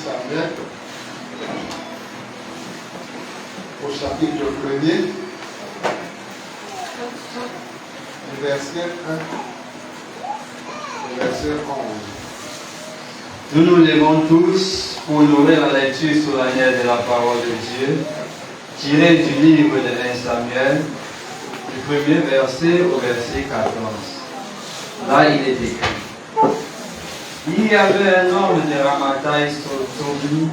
Samuel, au chapitre 1er, verset 1, verset 11. Nous nous levons tous pour nourrir la lecture solennelle de la parole de Dieu, tirée du livre de 1 Samuel, du premier verset au verset 14. Là, il est écrit: il y avait un homme de Ramathaï Sobi,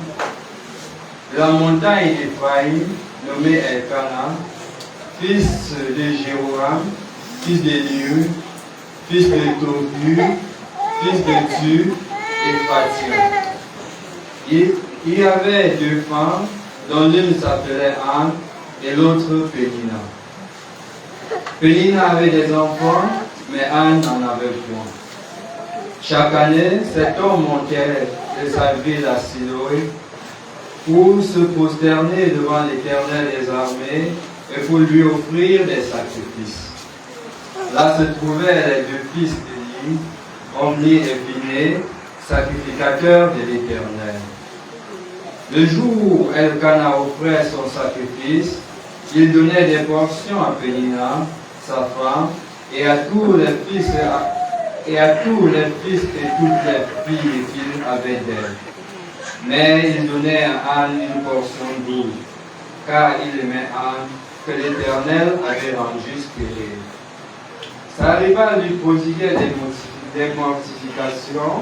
de la montagne d'Éphraïm, nommé Elkana, fils de Jéhoram, fils d'Eliu, fils de Tohu, fils de Tu et Fatia. Il y avait deux femmes, dont l'une s'appelait Anne et l'autre Pénina. Pénina avait des enfants, mais Anne n'en avait point. Chaque année, cet homme montait de sa ville à Siloé pour se prosterner devant l'Éternel des armées et pour lui offrir des sacrifices. Là se trouvaient les deux fils d'Élie, Omni et Phiné, sacrificateurs de l'Éternel. Le jour où Elkana offrait son sacrifice, il donnait des portions à Pénina, sa femme, et à tous les fils et toutes les filles qu'il avait d'elle. Mais il donnait à Anne une portion double, car il aimait Anne, que l'Éternel avait rendue stérile. Ça arriva de lui prodiguer des mortifications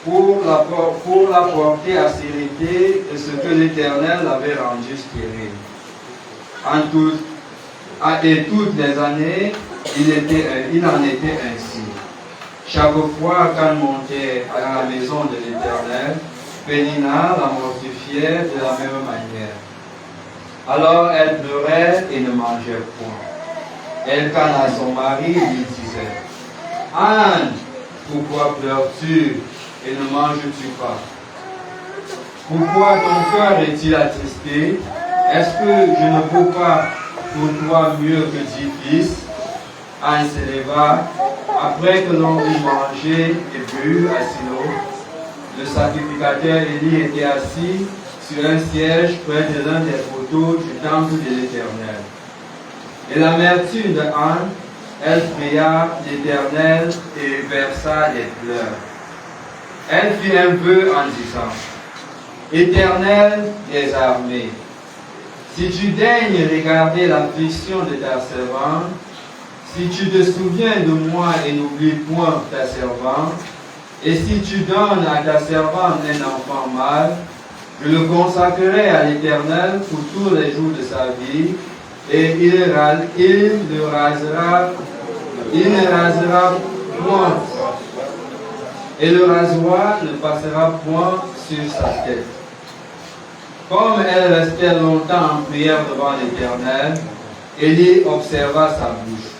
pour la porter à s'irriter de ce que l'Éternel avait rendu stérile. Et toutes les années, il en était ainsi. Chaque fois qu'elle montait à la maison de l'Éternel, Pénina la mortifiait de la même manière. Alors elle pleurait et ne mangeait point. Elkana, son mari, lui disait: Anne, pourquoi pleures-tu et ne manges-tu pas? Pourquoi ton cœur est-il attristé? Est-ce que je ne vaux pas pour toi mieux que 10 fils? Anne se leva, après que l'on eut mangé et bu à Silo. Le sacrificateur Élie était assis sur un siège près de l'un des poteaux du temple de l'Éternel. Et l'amertume de Anne, elle pria l'Éternel et versa des pleurs. Elle fit un vœu en disant: Éternel des armées, si tu daignes regarder l'affliction de ta servante, si tu te souviens de moi et n'oublies point ta servante, et si tu donnes à ta servante un enfant mâle, je le consacrerai à l'Éternel pour tous les jours de sa vie, et il ne rasera point, et le rasoir ne passera point sur sa tête. Comme elle restait longtemps en prière devant l'Éternel, Élie observa sa bouche.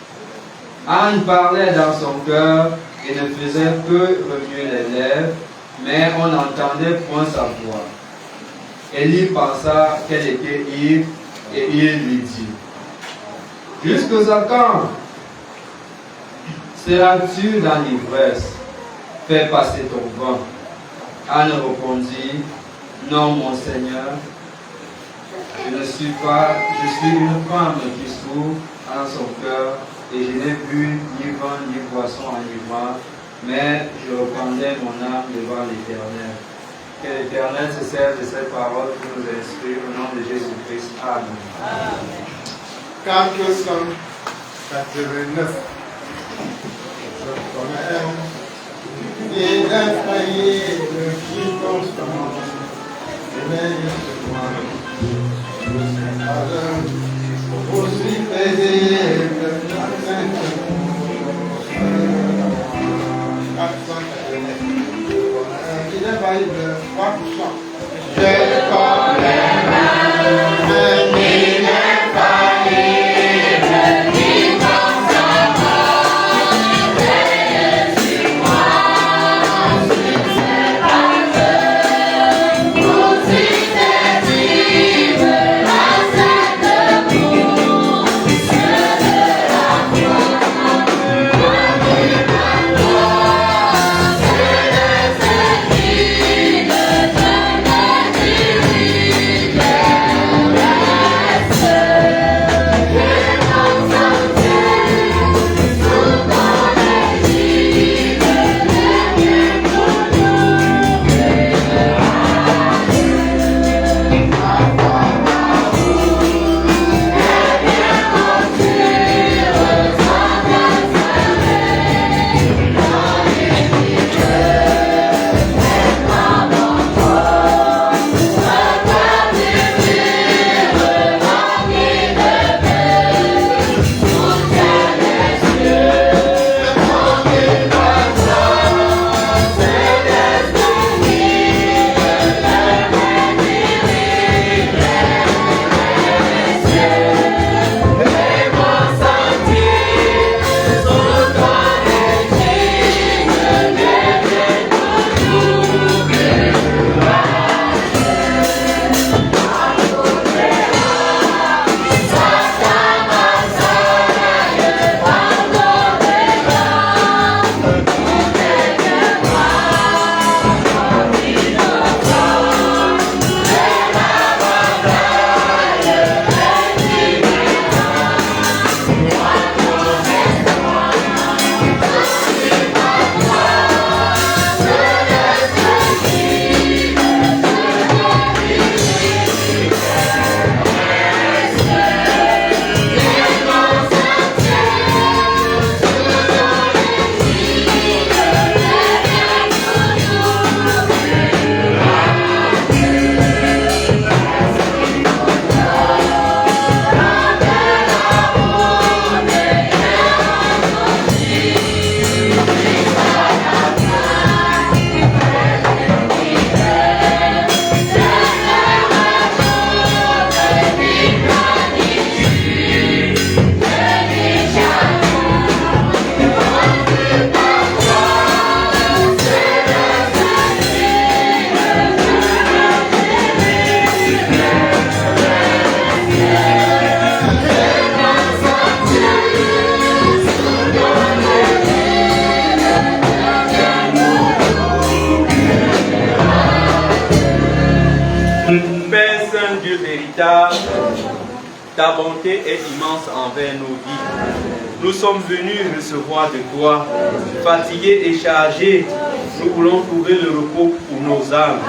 Anne parlait dans son cœur et ne faisait que remuer les lèvres, mais on n'entendait point sa voix. Élie pensa qu'elle était ivre et il lui dit: Jusqu'à quand seras-tu dans l'ivresse? Fais passer ton vent. Anne répondit: Non, mon Seigneur, je suis une femme qui souffre en son cœur, et je n'ai bu ni vin ni boisson enivrant, mais je reprendrai mon âme devant l'Éternel. Que l'Éternel se serve de cette parole pour nous instruire au nom de Jésus-Christ. Amen. Amen. 489. Et d'Ephraïm, qui constant, aussi paisible, il est valide 3%. Je connais même, il est valide, il veille sur moi, si c'est pas eux, ou si c'est vive, la scène. Ta bonté est immense envers nos vies. Nous sommes venus recevoir de toi, fatigués et chargés. Nous voulons trouver le repos pour nos âmes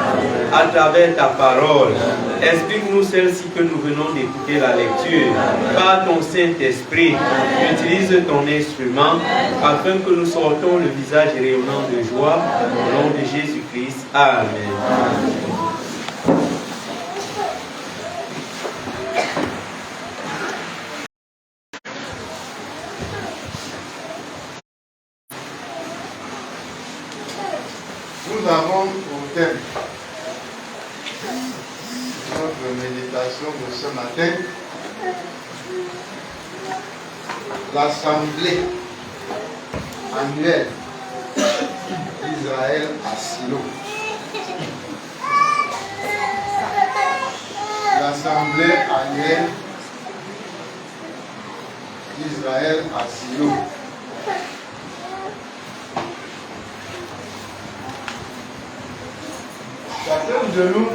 à travers ta parole. Explique-nous celle-ci que nous venons d'écouter la lecture. Par ton Saint-Esprit, utilise ton instrument afin que nous sortons le visage rayonnant de joie au nom de Jésus-Christ. Amen. Nous avons au thème notre méditation de ce matin l'assemblée annuelle d'Israël à Silo. L'assemblée annuelle d'Israël à Silo. Chacun de nous,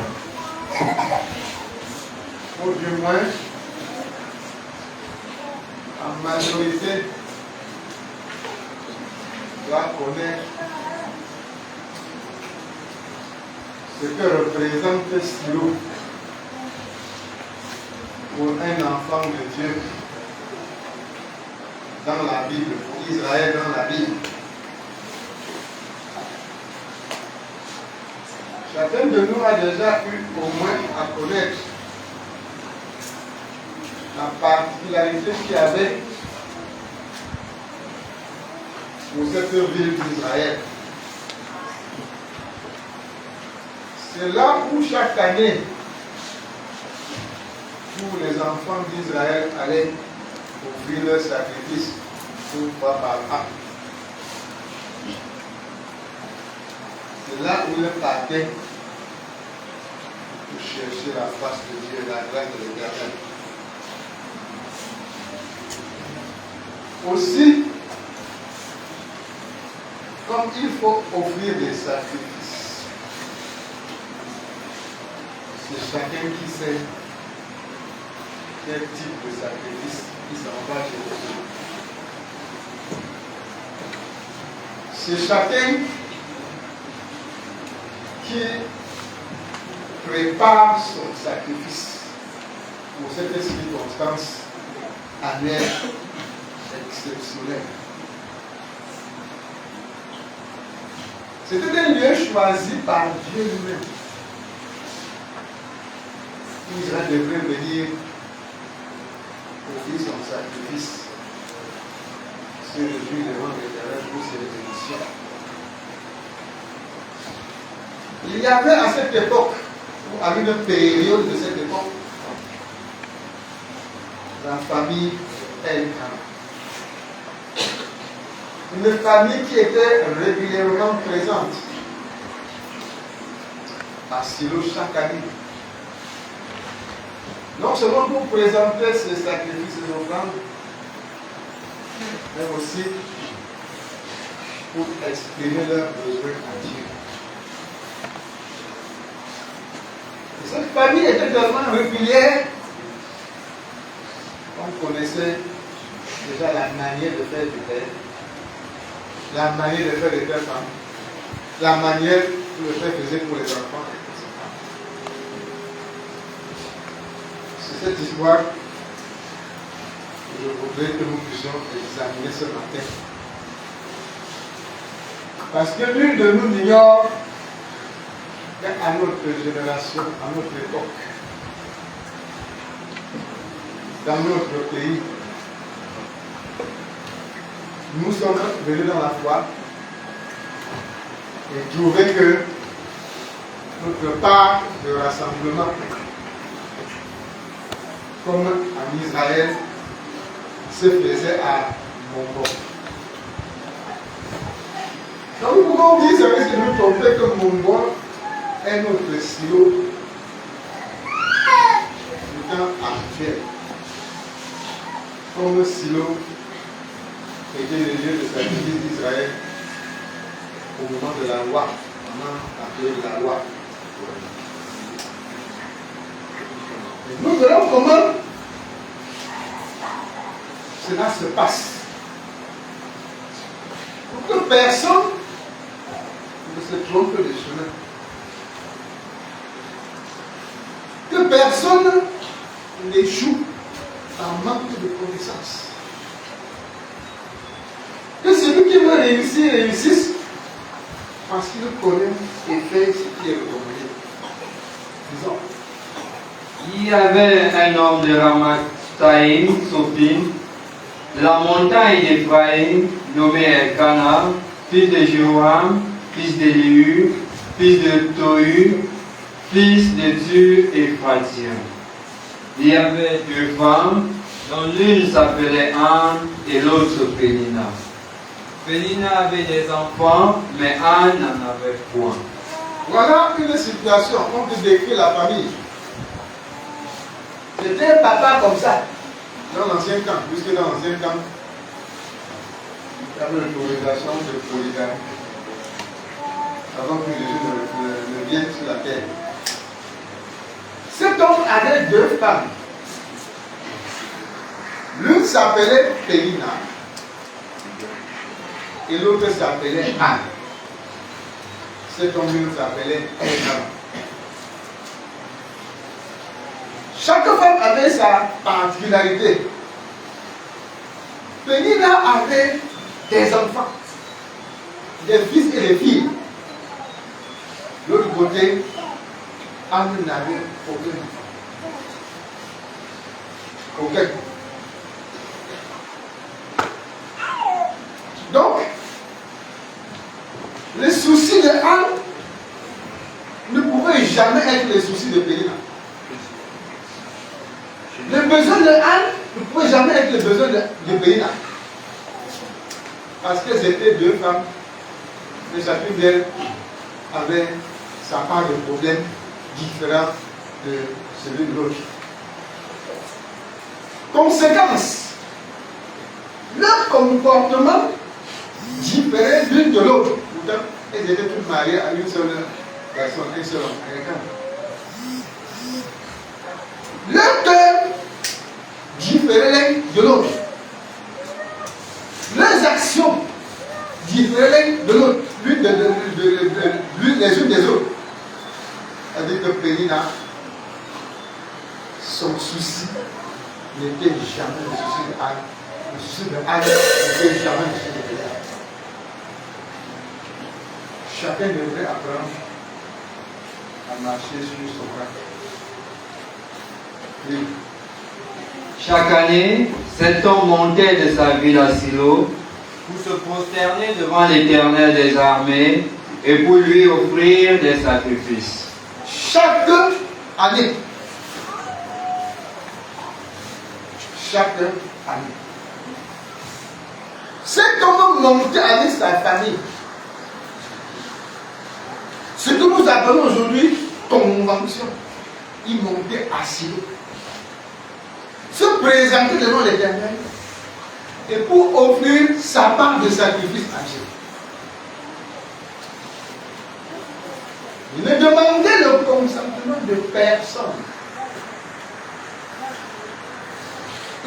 ou du moins, en majorité, doit connaître ce que représente Silo pour un enfant de Dieu dans la Bible, pour Israël dans la Bible. Chacun de nous a déjà eu au moins à connaître la particularité qu'il y avait pour cette ville d'Israël. C'est là où chaque année, tous les enfants d'Israël allaient offrir leur sacrifice une fois par an. C'est là où ils partaient pour chercher la face de Dieu, la grâce de l'Éternel. Aussi, comme il faut offrir des sacrifices, c'est chacun qui sait quel type de sacrifice il s'en va chercher. C'est chacun qui prépare son sacrifice pour cette circonstance annuelle exceptionnelle. C'était un lieu choisi par Dieu lui-même. Israël devrait venir offrir son sacrifice, se réjouir devant l'Éternel pour ses bénédictions. Il y avait à cette époque, ou à une période de cette époque, la famille Elkan. Une famille qui était régulièrement présente à Silo chaque année. Non seulement pour présenter ces sacrifices et offrandes, mais aussi pour exprimer leurs besoins à Dieu. Et cette famille était tellement régulière qu'on connaissait déjà la manière de faire du père, la manière de faire des pères femmes, la manière que le père faisait pour les enfants. C'est cette histoire que je voudrais que nous puissions examiner ce matin. Parce que nul de nous n'ignore qu'à notre génération, à notre époque, dans notre pays, nous sommes venus dans la foi et trouver que notre part de rassemblement, comme en Israël, se faisait à Mongo. Donc nous pouvons dire, c'est vrai, nous tromper que Mongo est notre silo du temps actuel. Comme Silo était le lieu de sacrifice d'Israël au moment de la loi, pendant la période de la loi. Et nous verrons comment cela se passe. Pour que personne ne se trompe de chemin. Que personne n'échoue en manque de connaissance. Que celui qui veut réussir, réussisse parce qu'il connaît et fait ce qui est recommandé. Disons. Il y avait un homme de Ramathaïm, Sophim, la montagne d'Éphraïm, nommé Elkana, fils de Joram, fils d'Élihu, fils de Tohu, fils de Dieu Éphratien. Il y avait deux femmes, dont l'une s'appelait Anne et l'autre Pénina. Pénina avait des enfants, mais Anne n'en avait point. Voilà une situation, on peut décrire la famille. C'était un papa comme ça, dans l'ancien temps, puisque dans l'ancien temps, il y avait l'autorisation de polygamie, avant que Jésus ne vienne sur la terre. Cet homme avait deux femmes. L'une s'appelait Pénina et l'autre s'appelait Anne. Cet homme s'appelait Elkana. Chaque femme avait sa particularité. Pénina avait des enfants, des fils et des filles. De l'autre côté, Anne n'avait aucun enfant. Aucun. Donc, les soucis de Anne ne pouvaient jamais être les soucis de Pénina. Les besoins de Anne ne pouvaient jamais être les besoins de Pénina. Parce qu'elles étaient deux femmes, mais chacune d'elles avait sa part de problèmes différents de celui de l'autre. Conséquence, leur comportement différait l'une de l'autre. Pourtant, elles étaient toutes mariées à une seule personne, un seul homme, quelqu'un. Leur cœur différait l'un de l'autre. Leurs actions différaient l'un de l'autre, l'une les unes des autres. C'est-à-dire que Pénina, son souci n'était jamais le souci de Anne. Le souci de Anne n'était jamais le souci de Pénina. Chacun devrait apprendre à marcher sur son pas. Oui. Chaque année, cet homme montait de sa ville à Silo pour se prosterner devant l'Éternel des armées et pour lui offrir des sacrifices. Chaque année. Chaque année. Cet homme montait avec sa famille. Ce que nous appelons aujourd'hui convention. Il montait à Silo. Se présenter devant l'Éternel et pour offrir sa part de sacrifice à Dieu. Il ne demandait le consentement de personne.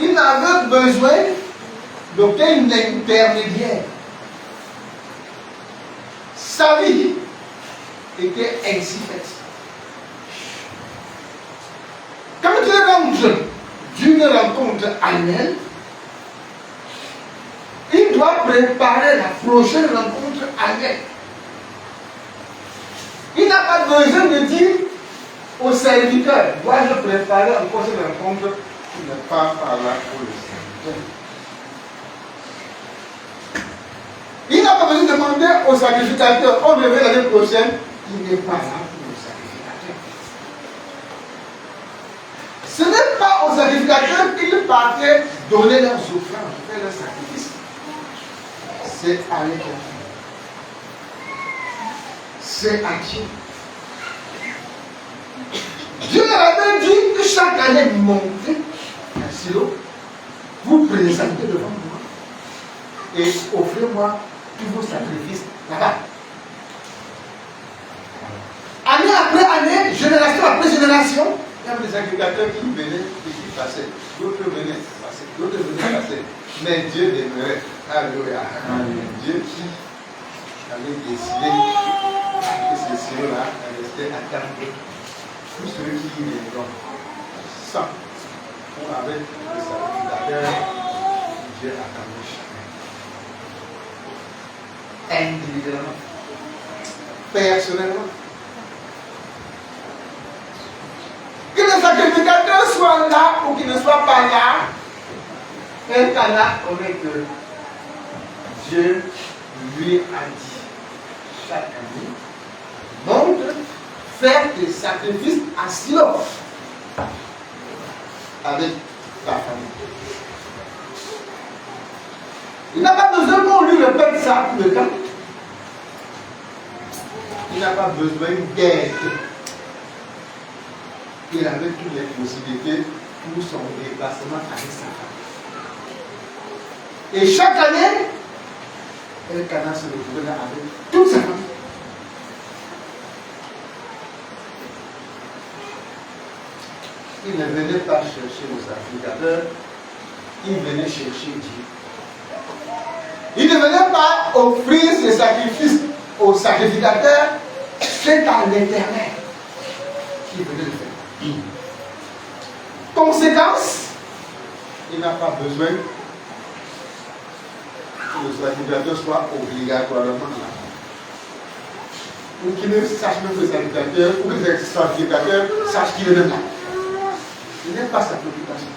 Il n'avait besoin d'aucun intermédiaire. Sa vie était ainsi faite. Quand il rentre d'une rencontre annuelle, il doit préparer la prochaine rencontre annuelle. Il n'a pas besoin de dire au serviteur, dois-je préparer encore cette rencontre? Il n'est pas par là pour le serviteur. Il n'a pas besoin de demander au sacrificateur, on revient l'année prochaine, il n'est pas là pour le sacrificateur. Ce n'est pas aux sacrificateurs qu'ils partaient donner leurs offrandes, faire leurs sacrifices. C'est à l'Éternel. C'est à Dieu. Dieu leur avait dit que chaque année, montez à Silo, vous présentez devant moi et offrez-moi tous vos sacrifices là-bas. Année après année, génération après génération, Il y avait des sacrificateurs qui venaient et qui passaient. D'autres venaient passer. D'autres venaient passer. Mais Dieu demeurait. Alléluia. Dieu qui avait décidé que ces cieux-là restaient à attendre tous ceux qui y viendront. Sans. On avait des sacrificateurs. Dieu attendait chacun. Individuellement. Personnellement. Que le sacrificateur soit là ou qu'il ne soit pas là, un canard aurait que Dieu lui a dit chaque année, montre, faire des sacrifices à Silo avec ta famille. Il n'a pas besoin qu'on lui répète ça tout le temps. Il n'a pas besoin d'aide. Il avait toutes les possibilités pour son déplacement avec sa famille. Et chaque année, Elkanah se retrouvait là avec toute sa famille. Il ne venait pas chercher le sacrificateur, il venait chercher Dieu. Il ne venait pas offrir ses sacrifices au sacrificateur, c'est à l'Éternel qui venait le faire. Conséquence, il n'a pas besoin que le sacrificateur soit obligatoirement là. Ou qu'il ne sache même que le sacrificateur, ou que le sacrificateur sache qu'il est même là. Il n'est pas sa préoccupation.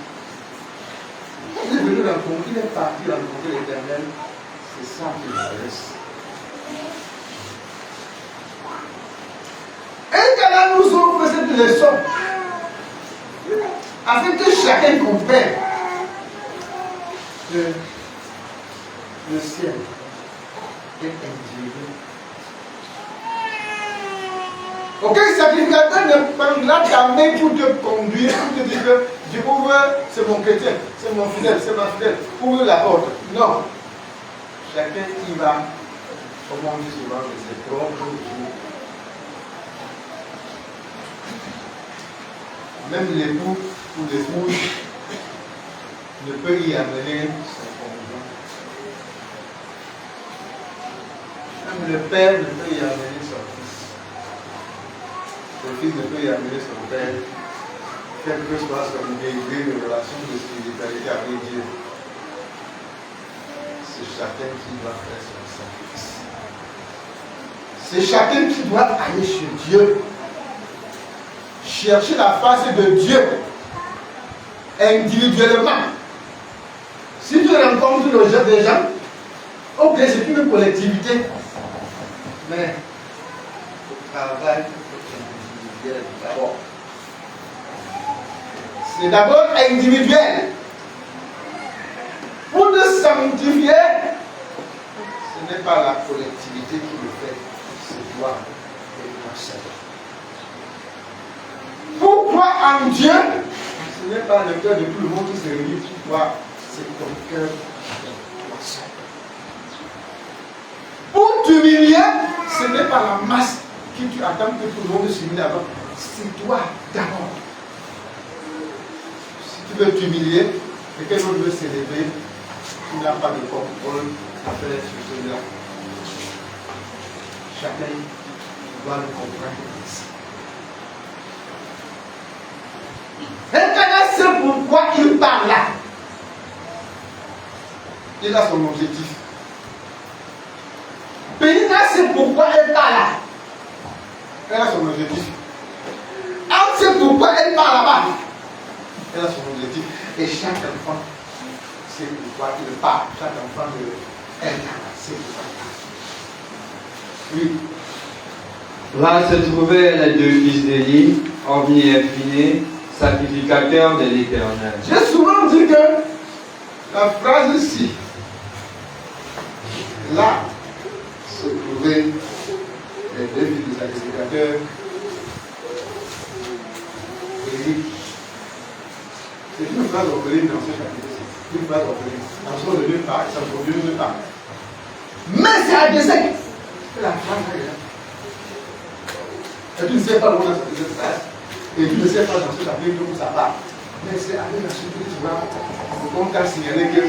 Il est venu rencontrer, il est parti rencontrer l'Éternel. C'est ça qui l'intéresse. Un canal nous offre cette leçon afin que chacun comprenne que le ciel est individuel. Aucun sacrificateur ne prendra ta main pour te conduire, pour te dire que Dieu ouvre, c'est mon chrétien, c'est mon fidèle, c'est ma fidèle, ouvre la porte. Non. Chacun y va, comme on dit souvent, de ses propres jours. Même l'époux ou l'épouse ne peut y amener son conjoint. Même le père ne peut y amener son fils. Le fils ne peut y amener son père, quel que soit son degré de relation de spiritualité avec Dieu. C'est chacun qui doit faire son sacrifice. C'est chacun qui doit aller chez Dieu. Chercher la face de Dieu individuellement. Si tu rencontres des gens, ok, c'est une collectivité, mais le travail individuel d'abord. C'est d'abord individuel. Pour te sanctifier, ce n'est pas la collectivité qui le fait, c'est toi et toi seul. Pour croire en Dieu, ce n'est pas le cœur de tout le monde qui se réunit pour toi, c'est ton cœur de toi seul. Pour t'humilier, ce n'est pas la masse qui tu attends que tout le monde s'humilie avant, c'est toi d'abord. Si tu veux t'humilier et que l'autre veut s'élever, tu n'as pas de contrôle à faire sur celui-là. Chacun doit le comprendre. Elkanah sait pourquoi il parle là. Il a son objectif. Pénina sait pourquoi elle parle là. Elle a son objectif. Anne sait pourquoi elle parle là-bas. Elle a son objectif. Et chaque enfant sait pourquoi il parle. Chaque enfant de Elkanah sait pourquoi il parle. Oui. Là se trouvaient les deux fils d'Éli, Hofni et Phiné, sacrificateurs de l'Éternel. J'ai souvent dit que la phrase ici, là, se trouvaient les deux fils du sacrificateur, Éli. C'est une phrase orpheline dans ce chapitre-ci. Une phrase orpheline. Ça sort de nulle part, ça produit de nulle part. Mais c'est à dessein que la phrase est là. Et tu ne sais pas où on a cette phrase. Et tu ne sais pas dans ce chapitre où ça va. Mais c'est avec la suite que tu vois, on t'a signalé que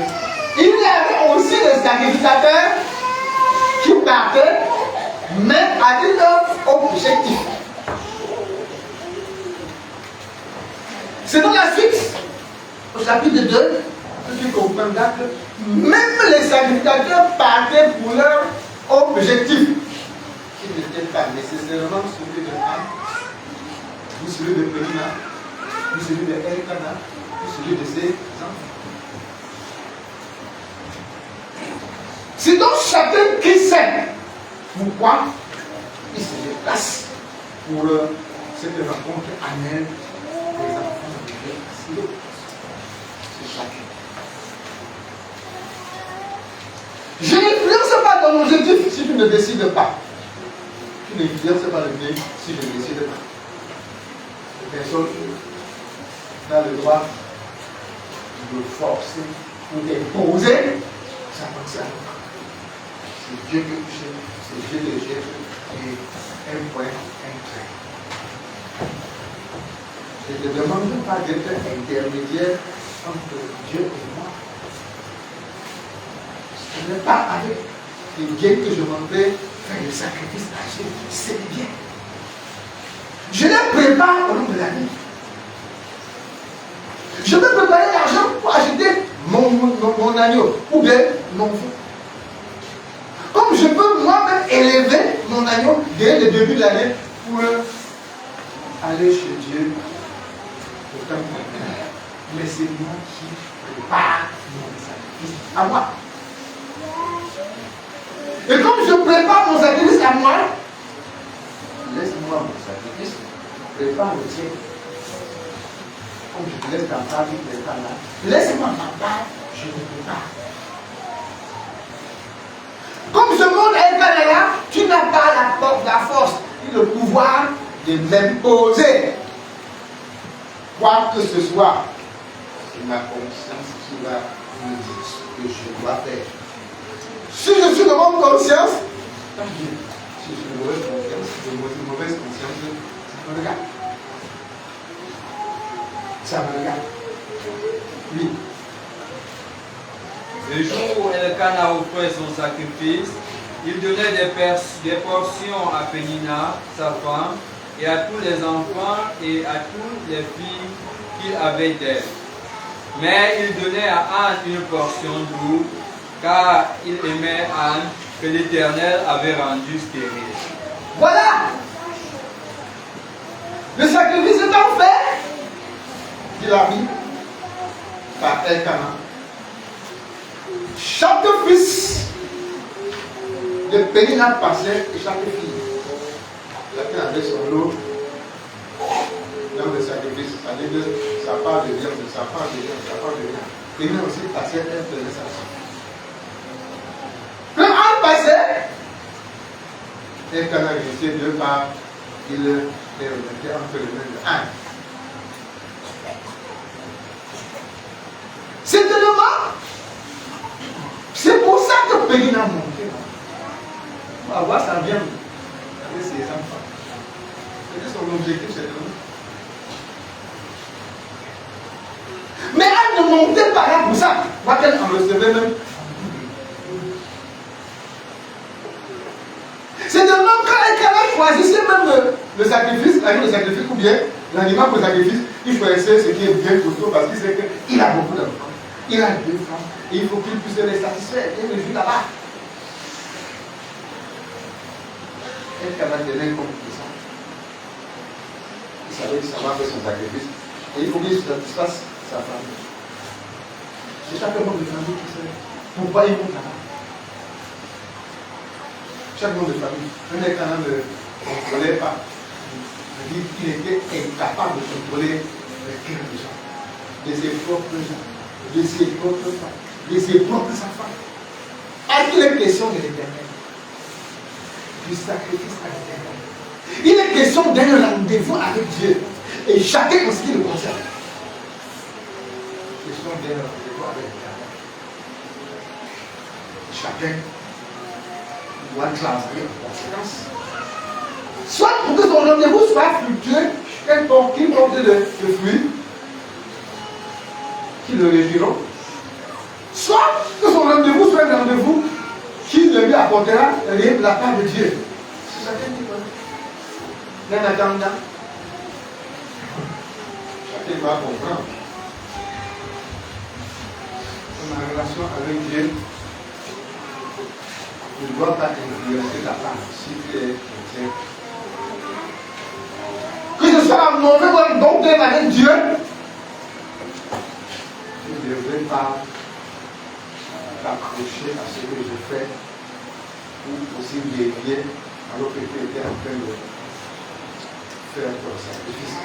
il y avait aussi des sacrificateurs qui partaient, mais avec leur objectif. C'est dans la suite, au chapitre 2, que tu comprendras que même les sacrificateurs partaient pour leur objectif, qui n'était pas nécessairement celui de Anne, ni celui de Pénina, ni celui de Elkana, ni celui de ses enfants. C'est donc chacun qui sait pourquoi il se déplace pour cette rencontre annuelle des enfants de Dieu. C'est chacun. Je n'influence pas ton objectif si tu ne décides pas. Tu n'influences pas le mien si je ne décide pas. Personne n'a le droit de forcer ou d'imposer sa pensée à l'autre. C'est Dieu que tu cherches, c'est Dieu que tu cherches, et un point, un trait. Je ne te demande pas d'être intermédiaire entre Dieu et moi. Ce n'est pas avec les biens que je m'en vais faire des sacrifices à Dieu, c'est bien. Je les prépare au long de l'année. Je peux préparer l'argent pour acheter mon agneau ou bien mon veau. Comme je peux moi-même élever mon agneau dès le début de l'année pour aller chez Dieu. Pourtant, mais c'est moi qui prépare mon sacrifice à moi. Et comme je prépare mon sacrifice à moi, laisse-moi mon sacrifice, prépare le tien. Comme je te laisse ta part, tu prépares là. Laisse-moi ma part, je me prépare. Comme ce monde est là, tu n'as pas la force et le pouvoir de m'imposer quoi que ce soit. C'est ma conscience qui va me dire ce que je dois faire. Si je suis de bonne conscience, tant mieux. Si je suis de mauvaise conscience, ça me regarde. Ça me regarde. Oui. Le jour où Elkana offrait son sacrifice, il donnait des portions à Pénina, sa femme, et à tous les enfants et à toutes les filles qu'il avait d'elle. Mais il donnait à Anne une portion double, car il aimait Anne que l'Éternel avait rendue stérile. Voilà! Le sacrifice étant fait, dit la vie, par Elkana. Chaque fils de Pénina passait et chaque fille. Chacun avait son lot dans le sacrifice. C'est-à-dire que sa part de viande, sa part de viande, sa part de viande. Pénina aussi passait, elle faisait sa part. Quand Anne passait, Elkana glissait deux parts, il les remettait entre les mains de Anne. C'est tellement. C'est pour ça que Pénina montait. On va voir sa viande avec ses enfants. C'était son objectif, c'est tout. Mais elle ne montait pas là pour ça. Moi, qu'elle en recevait même. C'est tellement qu'elle choisissait même le sacrifice, le sacrifice ou bien l'animal pour le sacrifice, il choisissait ce qui est bien costaud parce qu'il sait qu'il a beaucoup d'enfants. Il a deux femmes et il faut qu'il puisse les satisfaire. Il le joue là-bas. Elkana tenait compte de ça. Il savait que ça va faire son sacrifice. Et il faut qu'il satisfasse sa famille. C'est chaque membre de famille qui sait pourquoi il monte là-bas. Chaque membre de famille. Un Elkana ne contrôlait pas. Il était incapable de contrôler le cœur des gens, de ses propres gens, de ses propres femmes, de ses propres enfants. Il est question de l'Éternel, du sacrifice à l'Éternel. Il est question d'un rendez-vous avec Dieu. Et chacun en ce qui le concerne. Question d'un rendez-vous avec l'Éternel. Chacun doit travailler en conséquence. Soit pour que son rendez-vous soit fructueux, qui porte de fruits, qui le réjouiront. Soit que son rendez-vous soit un rendez-vous qui le lui apportera de la part de Dieu. C'est chacun qui connaît. Mais en attendant, chacun doit comprendre que ma relation avec Dieu ne doit pas influencer la part si tu es chrétien. Que je sois en mauvais doctrine avec Dieu, je ne devrais pas t'accrocher à ce que je fais ou aussi dévier alors que tu étais en train de faire ton sacrifice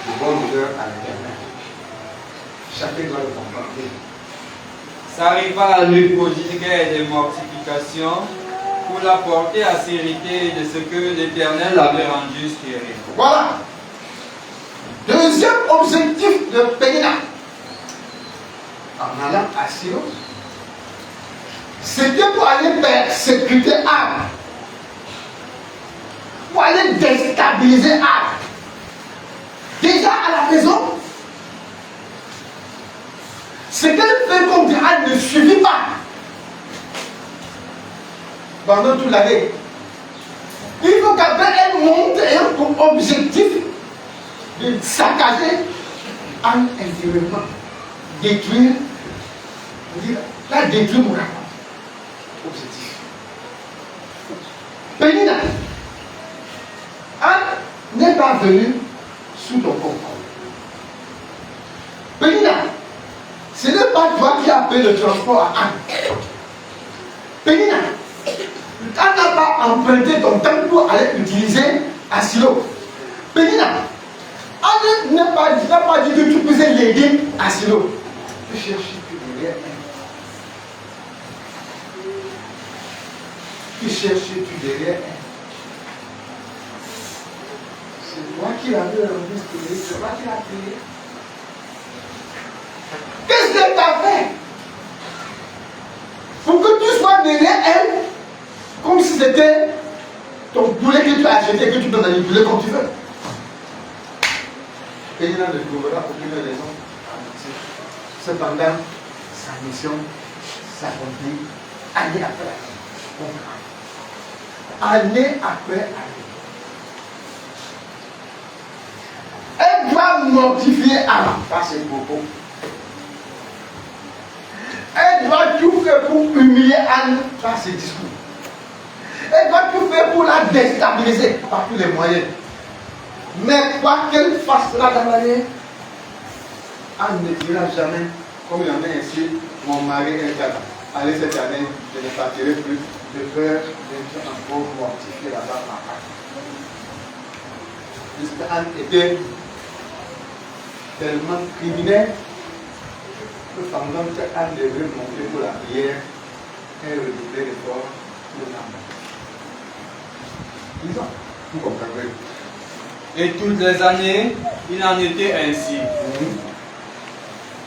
de bonne odeur à l'Éternel. Chacun doit le comprendre. Ça arrivera à lui prodiguer des mortifications pour l'apporter à s'hériter de ce que l'Éternel avait rendu stérile. Voilà. Deuxième objectif de Pénina en allant à Silo, c'était pour aller persécuter Ab, pour aller déstabiliser Ab. Déjà à la maison, ce qu'elle fait contre Ab ne suffit pas. Pendant toute l'année, il faut qu'après elle monte et a comme objectif de saccager Anne intérieurement, détruire, la détruire moralement. Objectif. Pénina, Anne n'est pas venue sous ton contrôle. Pénina, ce n'est pas toi qui as payé le transport à Anne. Pénina, Anne n'a pas emprunté ton temps pour aller utiliser à Silo. Pénina, Anne n'a pas dit que tu pouvais l'aider à Silo. Tu cherches derrière elle. Tu cherches derrière elle. C'est toi qui l'avais rendu stérile, c'est toi qui l'as payé. Qu'est-ce qu'elle t'a fait? Pour que tu sois derrière elle, comme si c'était ton poulet que tu as acheté, que tu peux manipuler comme tu veux. Et il ne trouvera aucune raison à mentir. Cependant, sa mission s'accomplit année après année. Année après année. Elle doit mortifier Anne par ses propos. Elle doit tout faire pour humilier Anne par ses discours. Elle doit tout faire pour la déstabiliser par tous les moyens. Mais quoi qu'elle fasse là dans l'année, Anne ne dira jamais, comme il y en a ici, mon mari est là. Allez, cette année, je ne partirai plus de peur d'être encore mortifié là-bas par Anne. Puisque Anne était tellement criminelle que pendant que Anne devait monter pour la prière, elle redoublait l'effort pour l'âme. Disons, vous comprenez. Et toutes les années, il en était ainsi.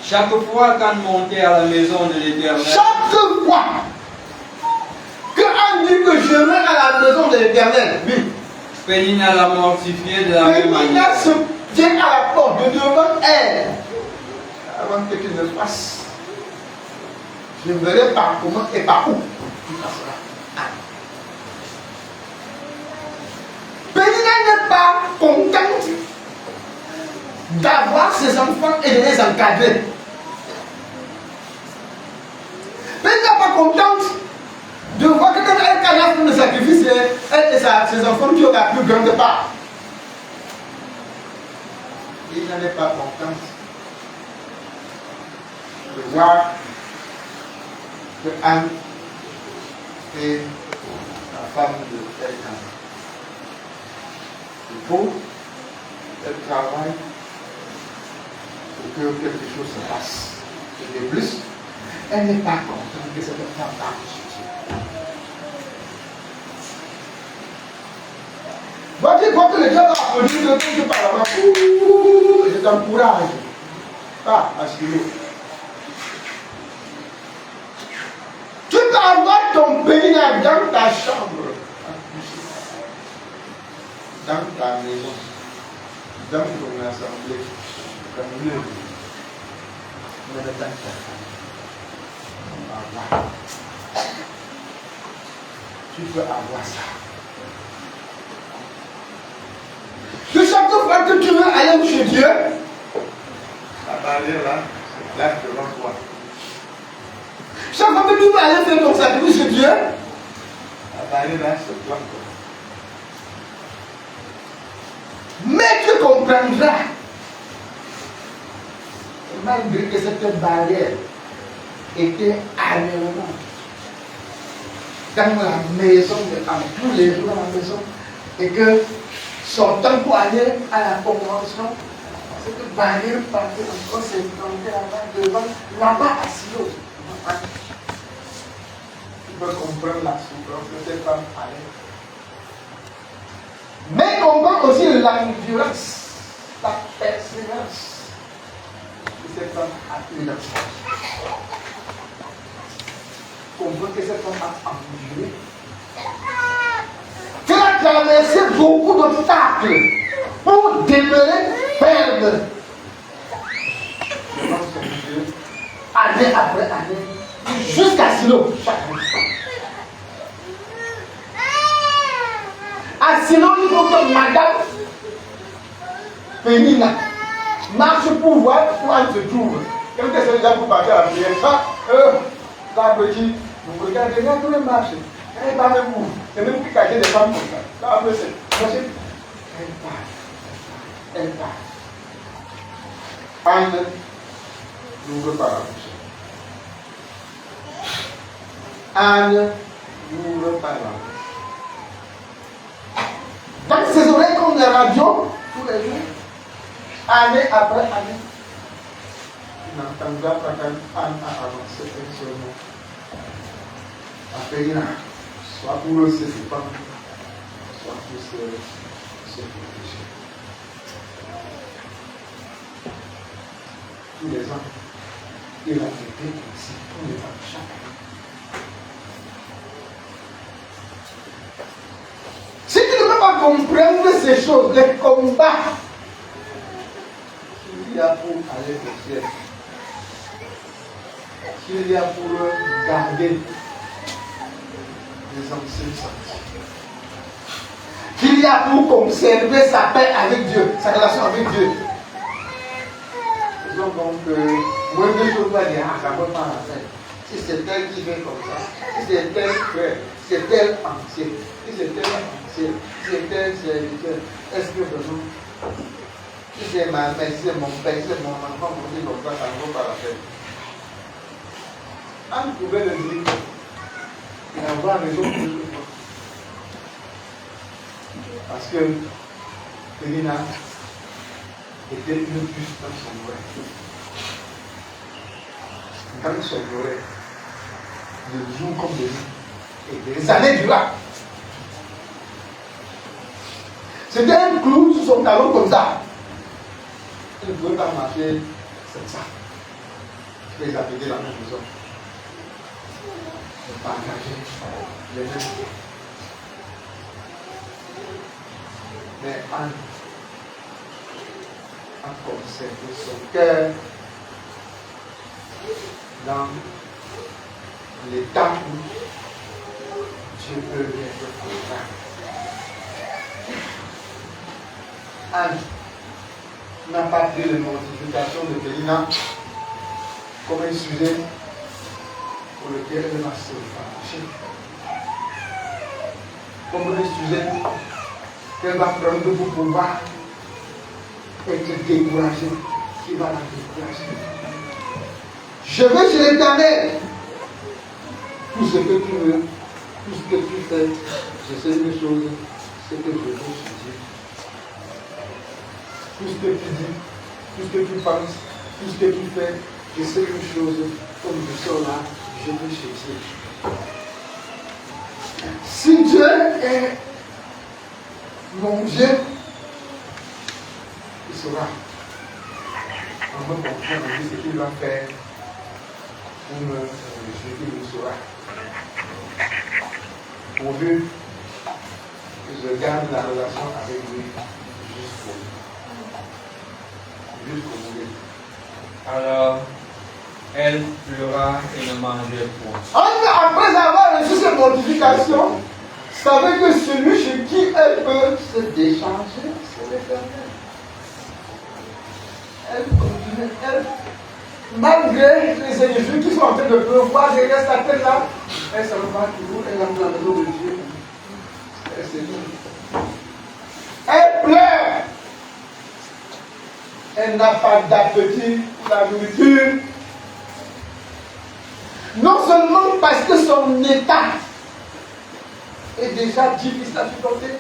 Chaque fois qu'Anne montait à la maison de l'Éternel, Chaque fois que Anne dit que je vais à la maison de l'Éternel, oui, Pénina l'a mortifiée de la même Pénina manière. se tient à la porte de devant elle avant que tu ne fasses. Je ne verrai pas comment et par où tu passeras. Pénina n'est pas contente d'avoir ses enfants et de les encadrer. Pénina n'est pas contente de voir que quand elle canne le sacrifice, elle et ses enfants qui ont la plus grande part. Pénina n'est pas contente de voir que Anne est la femme de Elkanah. Il faut qu'elle travaille pour que quelque chose se passe. Et de plus, elle n'est pas contente que cette femme parle sur Dieu. Va dire quoi que le diable a produit de tout par là-bas. Je t'encourage. Ah, assure. Tu peux avoir ton périnage dans ta chambre. dans ta maison, dans ton assemblée, comme lieu, mais dans ta avoir. Tu peux avoir ça. De chaque fois que tu veux aller chez Dieu, la barrière là, c'est là devant toi. Chaque fois que tu veux aller faire ton sacrifice chez Dieu, la barrière là, c'est devant toi. Mais tu comprendras, malgré que cette barrière était annuellement dans la maison, tous les jours dans la maison, et que sortant pour aller à la convention, cette barrière partait encore s'étendait là-bas, devant, là-bas assis. Tu peux comprendre la souffrance de cette femme à l'aise. Mais comprends aussi l'endurance, la persévérance que cette femme a eu dans sa vie. Comprends que cette femme a enduré. Tu as traversé beaucoup d'obstacles pour demeurer ferme devant son Dieu, année après année, jusqu'à Silo, chaque année. À Silo, il faut que Madame Pénina marche pour voir où elle se trouve. Comme que c'est déjà pour partir à la prière. La petite, vous regardez, regarde tout le marché. Elle va même où? C'est même plus cacher des femmes comme ça. Là, après, c'est. Elle part. Elle part. Anne n'ouvre pas la bouche. Anne n'ouvre pas la bouche. Dans ses oreilles comme la radio, tous les jours, année après année, tu n'entendras pas quand Anne a avancé un seul mot. La Pénina, soit pour eux, c'est pas soit pour se protéger. Tous les ans, il a été ainsi, tous les ans, chaque année. Si tu ne peux pas comprendre ces choses, les combats qu'il y a pour aller au ciel, qu'il y a pour garder les anciens sentiers, qu'il y a pour conserver sa paix avec Dieu, sa relation avec Dieu. Donc, moins de choses à dire, ça ne va pas la faire. Si c'est elle qui fait comme ça, si c'est elle frère, si c'est elle ancienne, si c'est elle ancienne, si c'est elle serviteur, est-ce que vraiment, si c'est ma mère, si c'est mon père, si c'est mon enfant, pour dire comme ça ne vaut pas la peine. Anne pouvait le dire, il a avoir raison pour le faire. Parce que Pénina était une puce dans son oreille. Dans son oreille, de jour comme de nuit, et des années durant. C'était un clou sur son talon comme ça. Il ne pouvait pas marcher comme ça. Je vais les appeler dans la maison. De partager les mêmes. Mais Anne a conservé son cœur dans les temps où Dieu peut être content. Anne n'a pas pris les mortifications de Pénina comme un sujet pour lequel elle va se fâcher. Comme un sujet qu'elle va prendre pour pouvoir être découragée, qui va la décourager. Je vais chez l'Éternel. Tout ce que tu veux, tout ce que tu fais, je sais une chose, c'est que je veux chez Dieu. Tout ce que tu dis, tout ce que tu penses, tout ce que tu fais, je sais une chose, comme je sors là, je veux chez Dieu. Si Dieu est mon Dieu, il saura. On me comprend ce qu'il va faire pour me jeter, il saura. Pourvu je garde la relation avec lui jusqu'au bout. Alors, elle pleura et ne mangeait point. Après avoir reçu cette mortification, savait que celui chez qui elle peut se décharger, c'est l'Éternel. Elle continue, malgré les ennemis qui sont en train de pleuvoir derrière sa tête là, elle se rebat toujours, elle entre dans la maison de Dieu. Elle s'éloigne. Elle pleure. Elle n'a pas d'appétit pour la nourriture. Non seulement parce que son état est déjà difficile à supporter,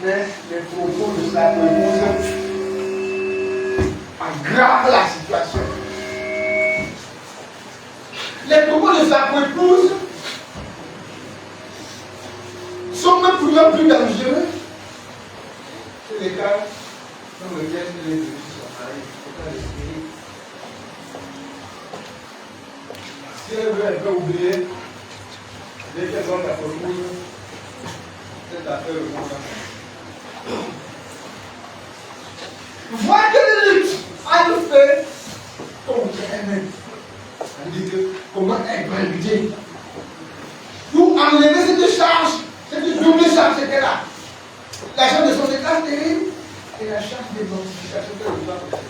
mais les propos de sa épouse aggravent la situation. Les propos de sa épouse sont même plus dangereux que les cas dans lesquels il est devenu son mari. Si elle veut oublier, dès qu'elles ont la épouse, c'est affaire le monde. Vois que les luttes a fait contre elle-même. Elle dit que comment elle doit lutter pour enlever cette charge, cette double charge qu'elle a. La charge de son état terrible et la charge des mortifications qu'elle doit recevoir.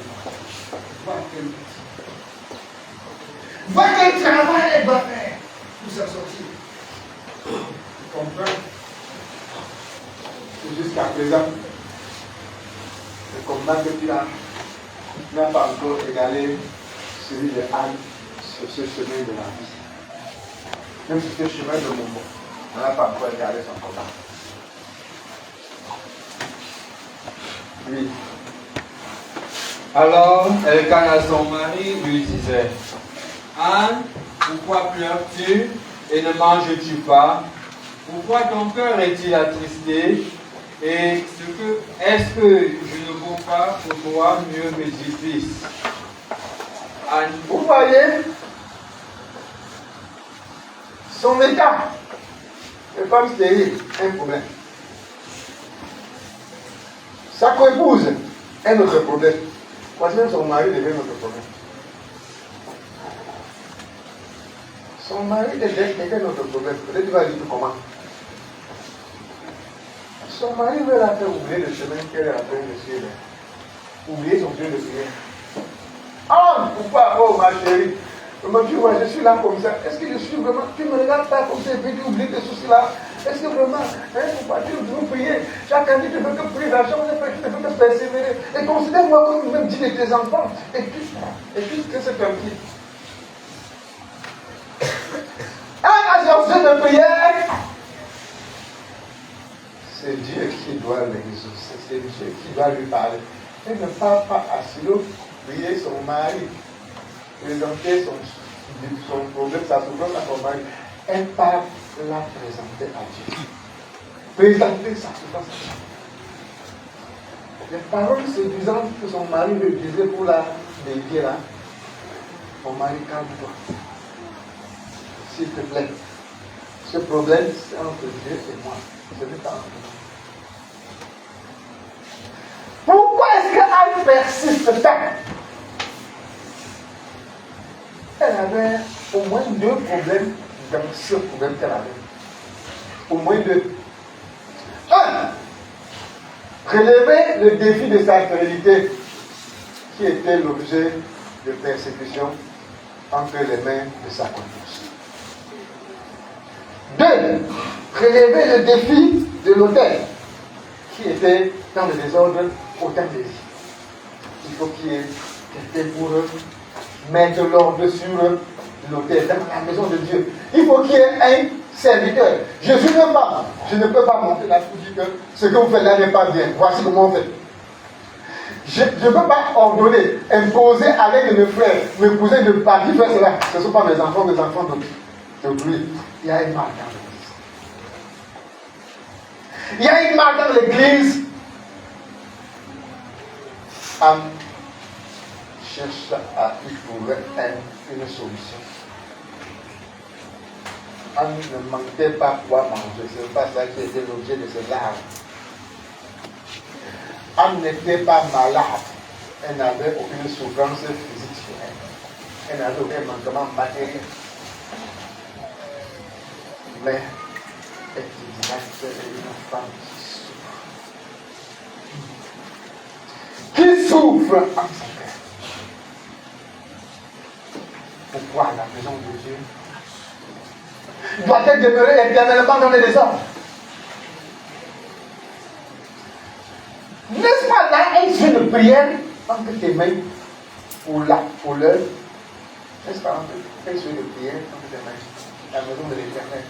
Vois quel travail elle doit faire pour s'en sortir. Tu comprends? Jusqu'à présent, le combat que tu as n'a pas encore égalé celui de Anne sur ce chemin de la vie. Même sur ce chemin de Momo, on n'a pas encore égalé son combat. Oui. Alors, Elkanah, son mari, lui disait: Anne, pourquoi pleures-tu et ne manges-tu pas? Pourquoi ton cœur est-il attristé? Et est-ce que je ne vaux pas pour toi mieux mes 10 fils? Anne, vous voyez, son état, les femmes stériles, un problème. Sa co-épouse, un autre problème. Voici même son mari devient notre problème. Son mari était notre problème. Peut-être tu vas dire comment. Son mari veut la faire oublier le chemin qu'elle est en train de suivre. Oublier son Dieu de prière. Oh, pourquoi? Oh, ma chérie. Comment tu vois, je suis là comme ça. Est-ce que je suis vraiment. Tu ne me regardes pas comme ça et puis tu oublies tes soucis là. Est-ce que vraiment, pourquoi tu veux prier? Chaque année, tu ne veux que prier la chambre, tu ne veux que persévérer. Et considère-moi comme même dit de tes enfants. Et puis, que c'est un petit. Un agent de prière. C'est Dieu qui doit l'exaucer, c'est Dieu qui doit lui parler. Elle ne parle pas à Silo, prier son mari, présenter son problème, sa souffrance à son mari. Elle parle la présenter à Dieu. Présenter sa souffrance à Dieu. Les paroles séduisantes que son mari lui disait pour la dévier là, mon mari, calme-toi. S'il te plaît. Ce problème, c'est entre Dieu et moi. Ce n'est pas entre moi. Pourquoi est-ce qu'elle persiste tant? Elle avait au moins 2 problèmes dans ce problème qu'elle avait. Au moins 2. 1. Relever le défi de sa stérilité, qui était l'objet de persécution entre les mains de sa épouse. 2. Relever le défi de l'autel, qui était dans le désordre autant de vie. Il faut qu'il y ait quelqu'un pour mettre l'ordre sur l'autel, dans la maison de Dieu. Il faut qu'il y ait un serviteur. Je suis une femme. Je ne peux pas monter là pour dire que ce que vous faites là n'est pas bien. Voici comment on fait. Je ne peux pas ordonner, imposer à l'un de mes frères, mes cousins de partir faire cela. Ce ne sont pas mes enfants d'autrui. Il y a une marque dans l'église. Il y a une marque dans l'église. Anne cherche à y trouver une solution. Anne ne manquait pas quoi manger. Ce n'est pas ça qui était l'objet de ses larmes. Anne n'était pas malade. Elle n'avait aucune souffrance physique sur elle. Elle n'avait aucun manquement matériel. Mais elle te dira qu'elle est une femme qui souffre en son cœur. Pourquoi la maison de Dieu doit-elle demeurer éternellement dans les désordres? N'est-ce pas là un jeu de prière entre tes mains pour l'heure? N'est-ce pas un jeu de prière entre tes mains? La maison de l'Éternel.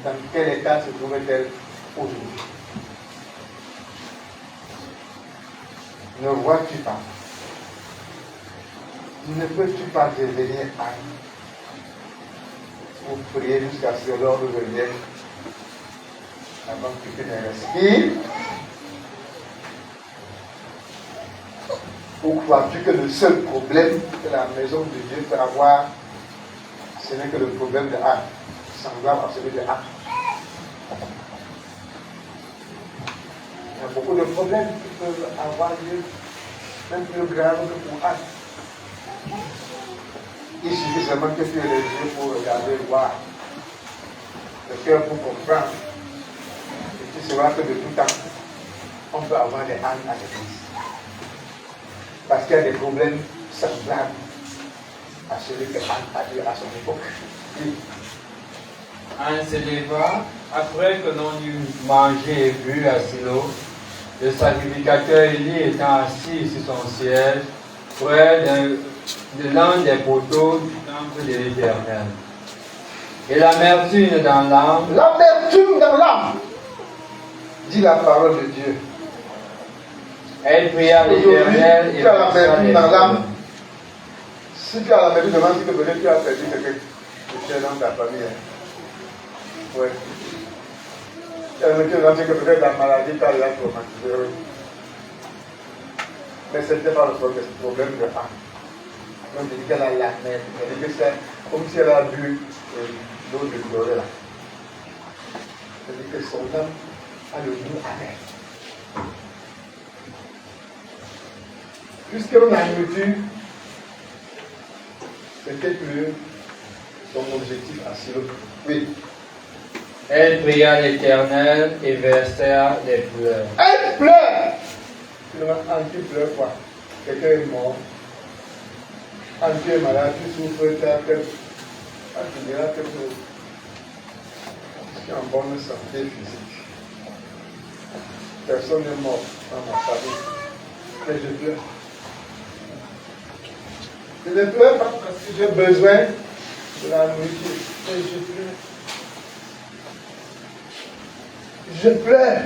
Dans quel état se trouvait-elle aujourd'hui? Ne vois-tu pas? Ne peux-tu pas devenir âme pour prier jusqu'à ce que l'ordre revienne avant que tu ne respires? Ou crois-tu que le seul problème que la maison de Dieu peut avoir, ce n'est que le problème de Anne, semblable à celui de Anne? Il y a beaucoup de problèmes qui peuvent avoir lieu, même plus graves que pour Anne. Il suffit seulement que tu aies les yeux pour regarder, voir, le cœur pour comprendre. Et tu sauras que de tout temps, on peut avoir des ânes à l'église. Parce qu'il y a des problèmes semblables à celui que Anne a eu à son époque. Oui. Anne se leva, après que l'on eut mangé et bu à Silo, le sacrificateur Élie étant assis sur son siège, près de l'un des poteaux du temple de l'Éternel. Et l'amertume dans l'âme. L'amertume dans l'âme, dit la parole de Dieu. Elle pria l'Éternel et tu as l'amertume dans l'âme. Si tu as l'amertume dans l'âme, c'est que peut-être tu as perdu quelqu'un de cher dans ta famille. Oui. Tu as l'amertume dans l'âme, c'est que peut-être la maladie t'a déjà traumatisé. Oui. Mais ce n'était pas le problème de l'âme. Donc, il dit qu'elle a la mer. Elle dit que c'est comme si elle a bu l'eau de chlorée là. Elle dit que son âme a le goût amer. Puisque la nourriture, c'était plus son objectif à Silo. Oui. Elle pria l'Éternel et versa des pleurs. Elle pleure. Finalement, Anne pleure quoi? Quelqu'un est mort. Quand tu es malade, tu souffres, tu as peur. Quand tu diras que tu es en bonne santé physique. Personne n'est mort dans ma famille. Mais je pleure. Je ne pleure pas parce que j'ai besoin de la nourriture. Mais je pleure. Je pleure.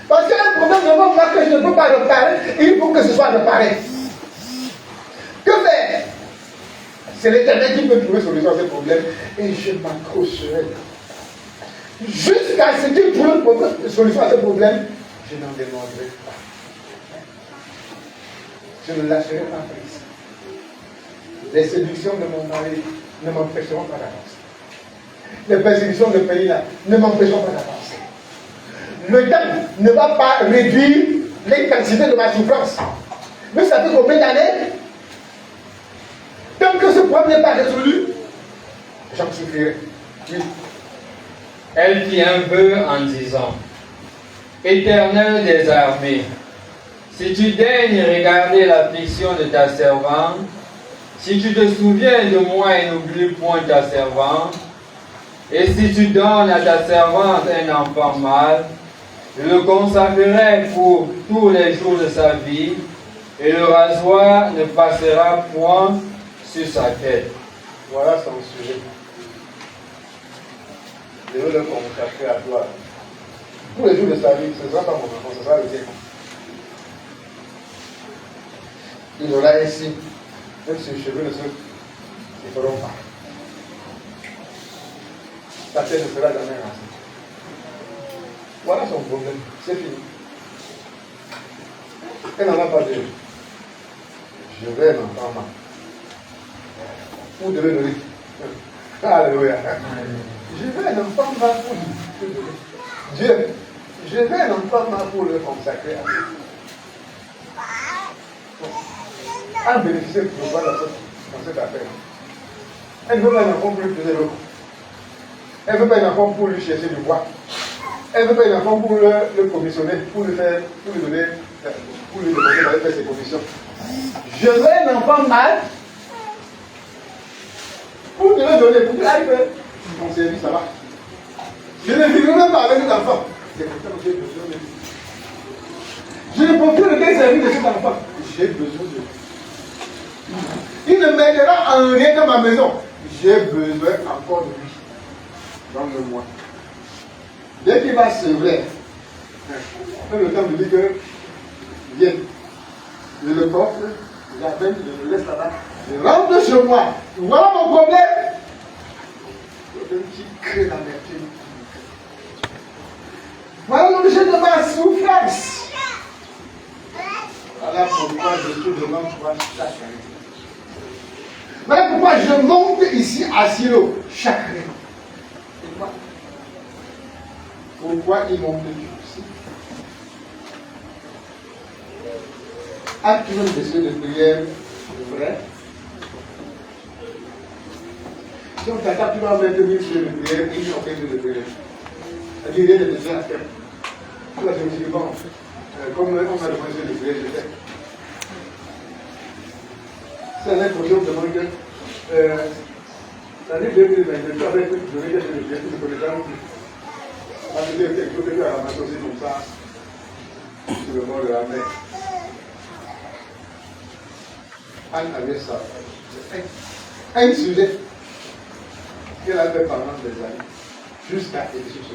Parce qu'il y a un problème de mon que je ne peux pas réparer, il faut que ce soit réparé. Que faire? C'est l'Éternel qui peut trouver solution à ce problème et je m'accrocherai. Jusqu'à ce qu'il trouve une solution à ce problème, je n'en demanderai pas. Je ne lâcherai pas prise. Les séductions de mon mari ne m'empêcheront pas d'avancer. Les persécutions de pays-là ne m'empêcheront pas d'avancer. Le temps ne va pas réduire l'intensité de ma souffrance. Mais ça fait combien d'années? Tant que ce problème n'est pas résolu, j'en souffrirai. Oui. Elle fit un vœu en disant: Éternel des armées, si tu daignes regarder l'affliction de ta servante, si tu te souviens de moi et n'oublies point ta servante, et si tu donnes à ta servante un enfant mâle, je le consacrerai pour tous les jours de sa vie, et le rasoir ne passera point sur sa tête. Voilà son sujet. Je veux le consacrer à toi. Tous les jours de sa vie, ce ne sera pas mon enfant, ce sera le tien. Il aura ainsi, même ses cheveux ne se feront pas. Ta tête ne sera jamais rasée. Voilà son problème. C'est fini. Elle n'en a pas dit. Je vais m'entendre. Vous devez donner. Alléluia. Je veux un enfant mâle pour Dieu. Je veux un enfant mâle pour le consacrer à Dieu. En bénéficier pour pouvoir dans cette affaire. Elle ne veut pas un enfant pour lui poser l'eau. Elle ne veut pas un enfant pour lui chercher du bois. Elle ne veut pas un enfant pour le commissionner, pour lui faire, pour lui donner, pour lui demander d'aller faire ses commissions. Je veux un enfant mâle pour te le donner, pour qu'il aille faire ton service là-bas. Je ne vivrai même pas avec cet enfant. C'est pour ça que j'ai besoin de lui. Je ne peux plus le service de cet enfant. J'ai besoin de lui. Il ne m'aidera en rien dans ma maison. J'ai besoin encore de lui. Dans le mois. Dès qu'il va s'œuvrer, on fait le temps de dire que viens. Je le porte, j'appelle, je le laisse là-bas. Je rentre chez moi. Voilà mon problème. Le problème qui crée l'amertume. Voilà l'objet de ma souffrance. Voilà pourquoi je te demande toi chaque année. Voilà pourquoi je monte ici à Silo chaque année. Pourquoi ils montent ici? Acte de ceux de prière vrai. Si on t'attaque, tu vas mettre 1000 ceux de prière et ils ont fait de prière. La durée de besoin à faire. Je me suis dit, bon, comme on a demandé de prière, je fais. C'est l'année prochaine, on demande que l'année 2022, avec une journée de prière, tu ne connais pas non plus. Parce que quelque chose que la maison aussi comme ça, sur le bord de la mer. Anne avait ça. Un sujet qu'elle avait pendant des années, jusqu'à Égypte.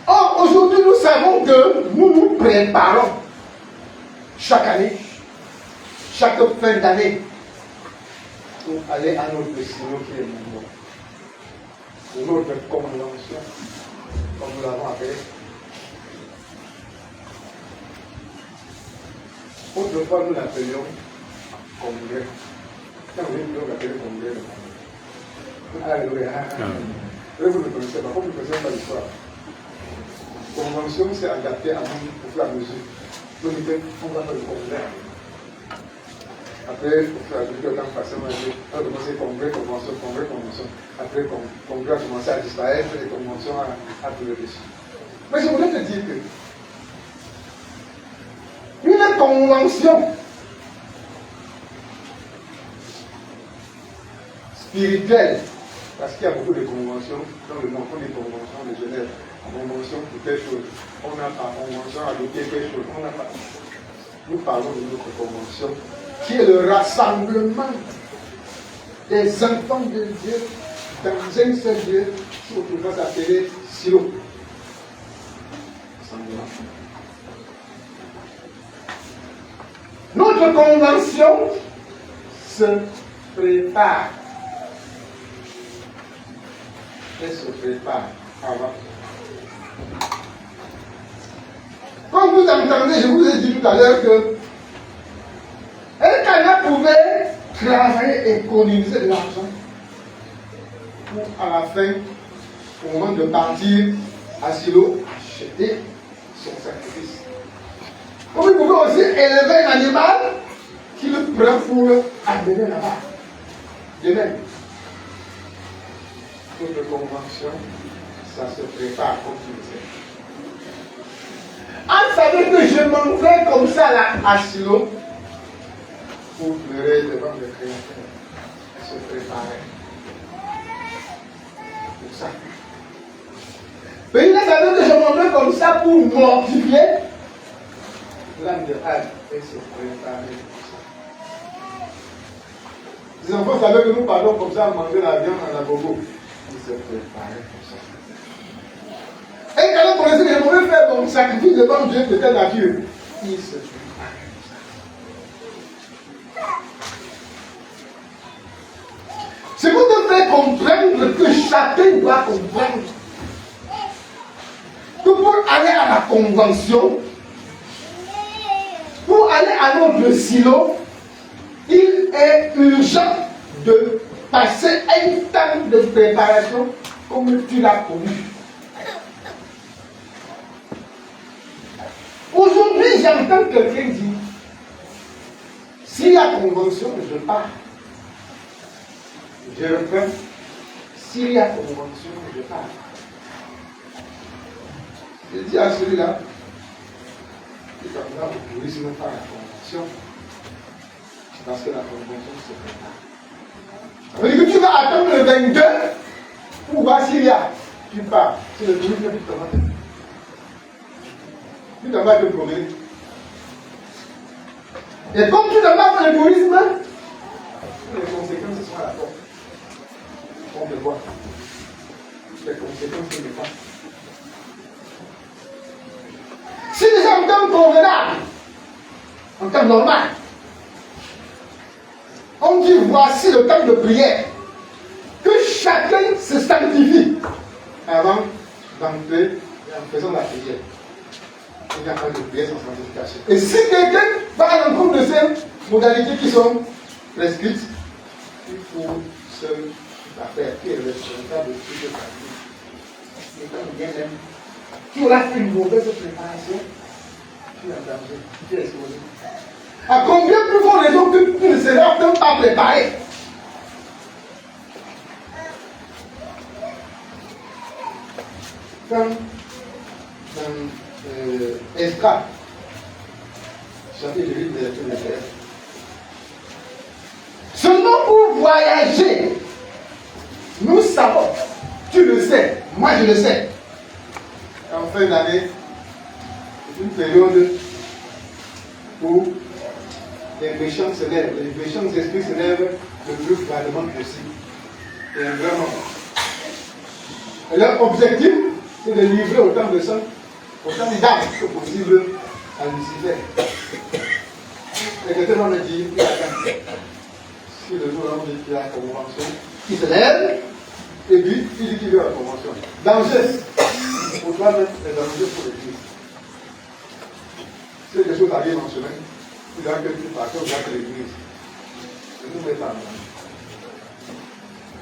Or, aujourd'hui, nous savons que nous nous préparons chaque année, chaque fin d'année, pour aller à notre destination qui est nouveau. Notre convention, comme nous l'avons appelé. Autrefois, nous l'appelions congrès. Quand nous l'appelions congrès, alléluia. Vous ne connaissez pas, comme vous ne connaissez pas l'histoire. Convention, c'est adapté à nous pour faire la mesure. Donc, on va faire le congrès. Après, au fur et à mesure que le temps passait, on a commencé congrès, convention, congrès, convention. Après, congrès a commencé à disparaître, les conventions à tout le dessus. Mais je voulais te dire que une convention spirituelle, parce qu'il y a beaucoup de conventions dans le monde, on dit convention de Genève, convention pour quelque chose, on n'a pas convention à adopter quelque chose, on n'a pas. Nous parlons de notre convention, qui est le rassemblement des enfants de Dieu dans un seul Dieu, ce qu'on va s'appeler Silo. Notre convention se prépare. Elle se prépare avant. Comme vous entendez, je vous ai dit tout à l'heure que Elkanah pouvait travailler et économiser de l'argent pour à la fin, au moment de partir à Silo, acheter son sacrifice. Comme il pouvait aussi élever un animal qu'il prend pour amener là-bas. De même, toute convention, ça se prépare comme tu le sais. On savait que je m'en vais comme ça là, à Silo, pour pleurer devant le Créateur. Elle se préparait. Pour ça. Mais il a savait que je m'en vais comme ça pour mortifier l'âme de Anne. Elle se préparait pour ça. Les enfants savaient que nous parlons comme ça à manger la viande à la bobo. Ils se préparaient pour ça. Et quand on connaissait que je pouvais faire mon sacrifice devant Dieu de telle nature, il se préparait pour ça. C'est pour te faire comprendre que chacun doit comprendre que pour aller à la convention, pour aller à notre silo, il est urgent de passer un temps de préparation comme tu l'as connu. Aujourd'hui, j'entends quelqu'un dire, s'il y a convention, je pars. Je reprends, s'il y a convention, je pars. Je dis à celui-là, qui est candidat au tourisme par la convention, parce que la convention se prépare. Ça veut dire que tu vas attendre le 22 pour voir s'il y a. Tu pars. C'est le tourisme qui t'en va. Tu t'en vas te promener. Et comme tu n'as pas fait le tourisme, les conséquences sont à la porte. On le voit. Les conséquences ne pas. Si les gens en temps convenable, en temps normal, on dit voici le temps de prière, que chacun se sanctifie avant d'entrer en faisant la prière. Il n'y a pas de prière sans sanctification. Et si quelqu'un va à l'encontre de ces modalités qui sont prescrites, il faut seul la faire, qui est le responsable de toute sa vie. Et quand bien même, tu auras fait une mauvaise préparation, tu es en danger, tu es exposé. À combien plus fort raison que tu ne seras pas préparé? Quand dans Esdras, chapitre 8, verset 21, seulement pour voyager, nous savons, tu le sais, moi je le sais, en fin d'année, c'est une période où les méchants se lèvent, les méchants esprits se lèvent le plus froidement possible. Et un grand nombre. Et leur objectif, c'est de livrer autant de sang, autant d'âmes que possible à Lucifer. Et quelqu'un me dit, si le jour où il y a la convention, il se lève, et puis il dit qu'il veut la convention. Danger pour toi-même et danger pour l'Église. Si quelque chose arrive en chemin, il doit que tu partes, on doit que l'Église. Ne nous mets pas en danger.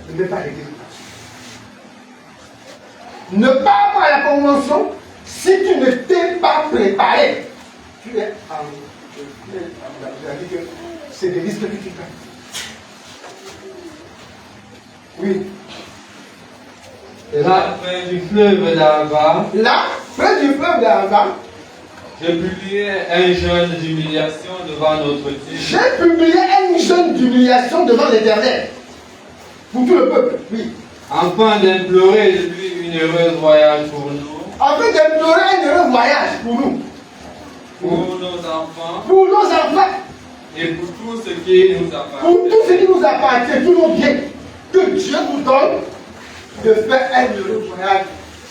Ne mets pas l'Église en danger. Ne pars pas à la convention si tu ne t'es pas préparé. Tu es en danger. Que c'est des risques que tu prends. Oui. Et là, près du fleuve d'Ava, j'ai publié un jeûne d'humiliation devant notre Dieu. J'ai publié un jeûne d'humiliation devant l'Éternel. Pour tout le peuple, oui. Afin d'implorer de lui une heureuse voyage pour nous. Afin d'implorer un heureux voyage pour nous. Pour nos enfants. Pour nos enfants. Et pour tout ce qui nous appartient. Pour tout ce qui nous appartient, tous nos biens. Que Dieu nous donne de faire un heureux voyage.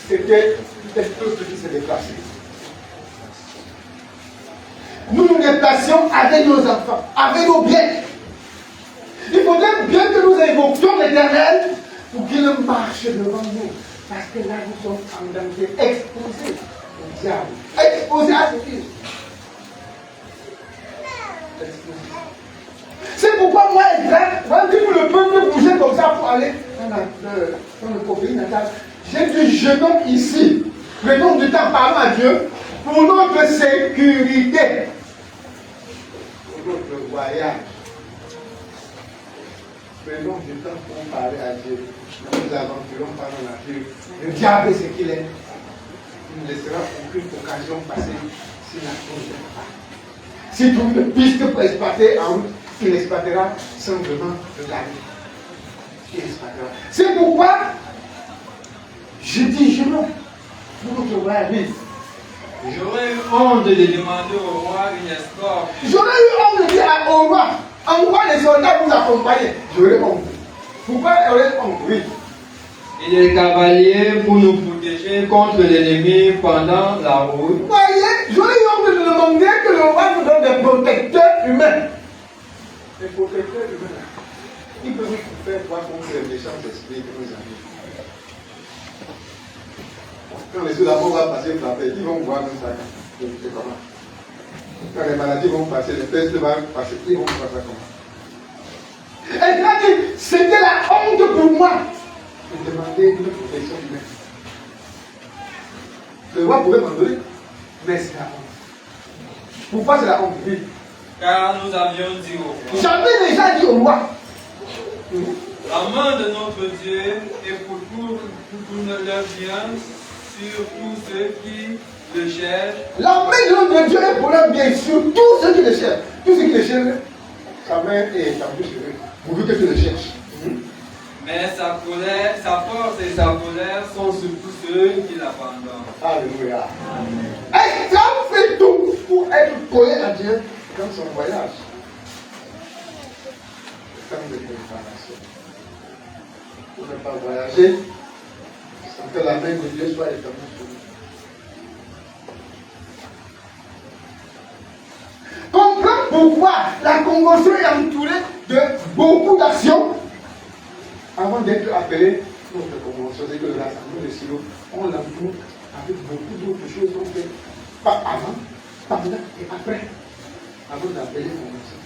C'était le peuple qui s'est déplacé. Nous nous déplacions avec nos enfants, avec nos biens. Il faudrait bien que nous invoquions l'Éternel pour qu'il marche devant nous. Parce que là, nous sommes en danger, exposés au diable, exposés à ce Christ. C'est pourquoi moi, quand le peuple bougeait comme ça pour aller dans le pays natal, j'ai dit jeûnons ici, prenons du temps, parlons à Dieu pour notre sécurité, pour notre voyage. Prenons du temps pour parler à Dieu. Nous nous aventurons par la nature. Le diable, c'est qu'il est. Il ne laissera aucune occasion passer s'il la trouve pas. S'il trouve une piste pour exploiter en route, il exploitera simplement de la vie. C'est pourquoi je dis je non. Pour notre voyage. J'aurais eu honte de demander au roi une escorte. J'aurais eu honte de dire au roi, en quoi les soldats vous accompagnent. J'aurais honte. Pourquoi aurait honte? Oui. Et les cavaliers pour nous protéger contre l'ennemi pendant la route. Voyez, j'aurais eu honte de demander que le roi nous donne des protecteurs humains. Des protecteurs humains. Ils peuvent nous faire voir contre les méchants esprits que nous avons. Quand les soldats vont passer par la paix, ils vont voir nous ça. C'est comment? Quand les maladies vont passer, les pestes vont passer, ils vont voir ça comment? Elle m'a dit, c'était la honte pour moi de demander une protection humaine. Le roi pouvait m'en donner, mais c'est la honte. Pourquoi c'est la honte? Oui. Car nous avions dit au roi, J'avais déjà dit au roi. la main de notre Dieu est pour tout leur bien sur tous ceux qui le cherchent. La main de notre Dieu est pour leur bien sur tous ceux qui le cherchent. Tous ceux qui le cherchent, sa main est étendue sur eux, pourvu que tu le cherches. Mais sa force et sa colère sont sur tous ceux qui l'abandonnent. Alléluia. Abraham fait tout pour être collé à Dieu dans son voyage. Le temps de préparation. Pour ne pas voyager sans que la main de Dieu soit étendue sur nous. Comprends pourquoi la convention est entourée de beaucoup d'actions avant d'être appelée notre convention. C'est que le rassemblement de Silo, on l'entoure avec beaucoup d'autres choses qu'on fait, pas avant, pendant et après, avant d'appeler convention.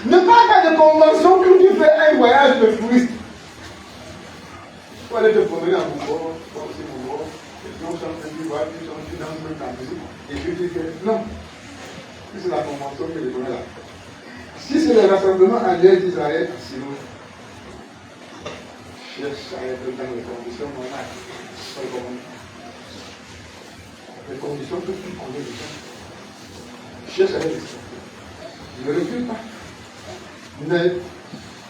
Ne parle pas de convention que tu fais un voyage de touriste. Tu vas aller te promener à Mongor, tu vas aussi Mongor, et puis on chante un peu, tu danses même la musique, et puis tu fais. Non. Si c'est la convention que je connais là. Si c'est le rassemblement annuel d'Israël, sinon, cherche à être dans les conditions normales. Les conditions que tu connais déjà. Cherche à les respecter. Ne recule pas. Ne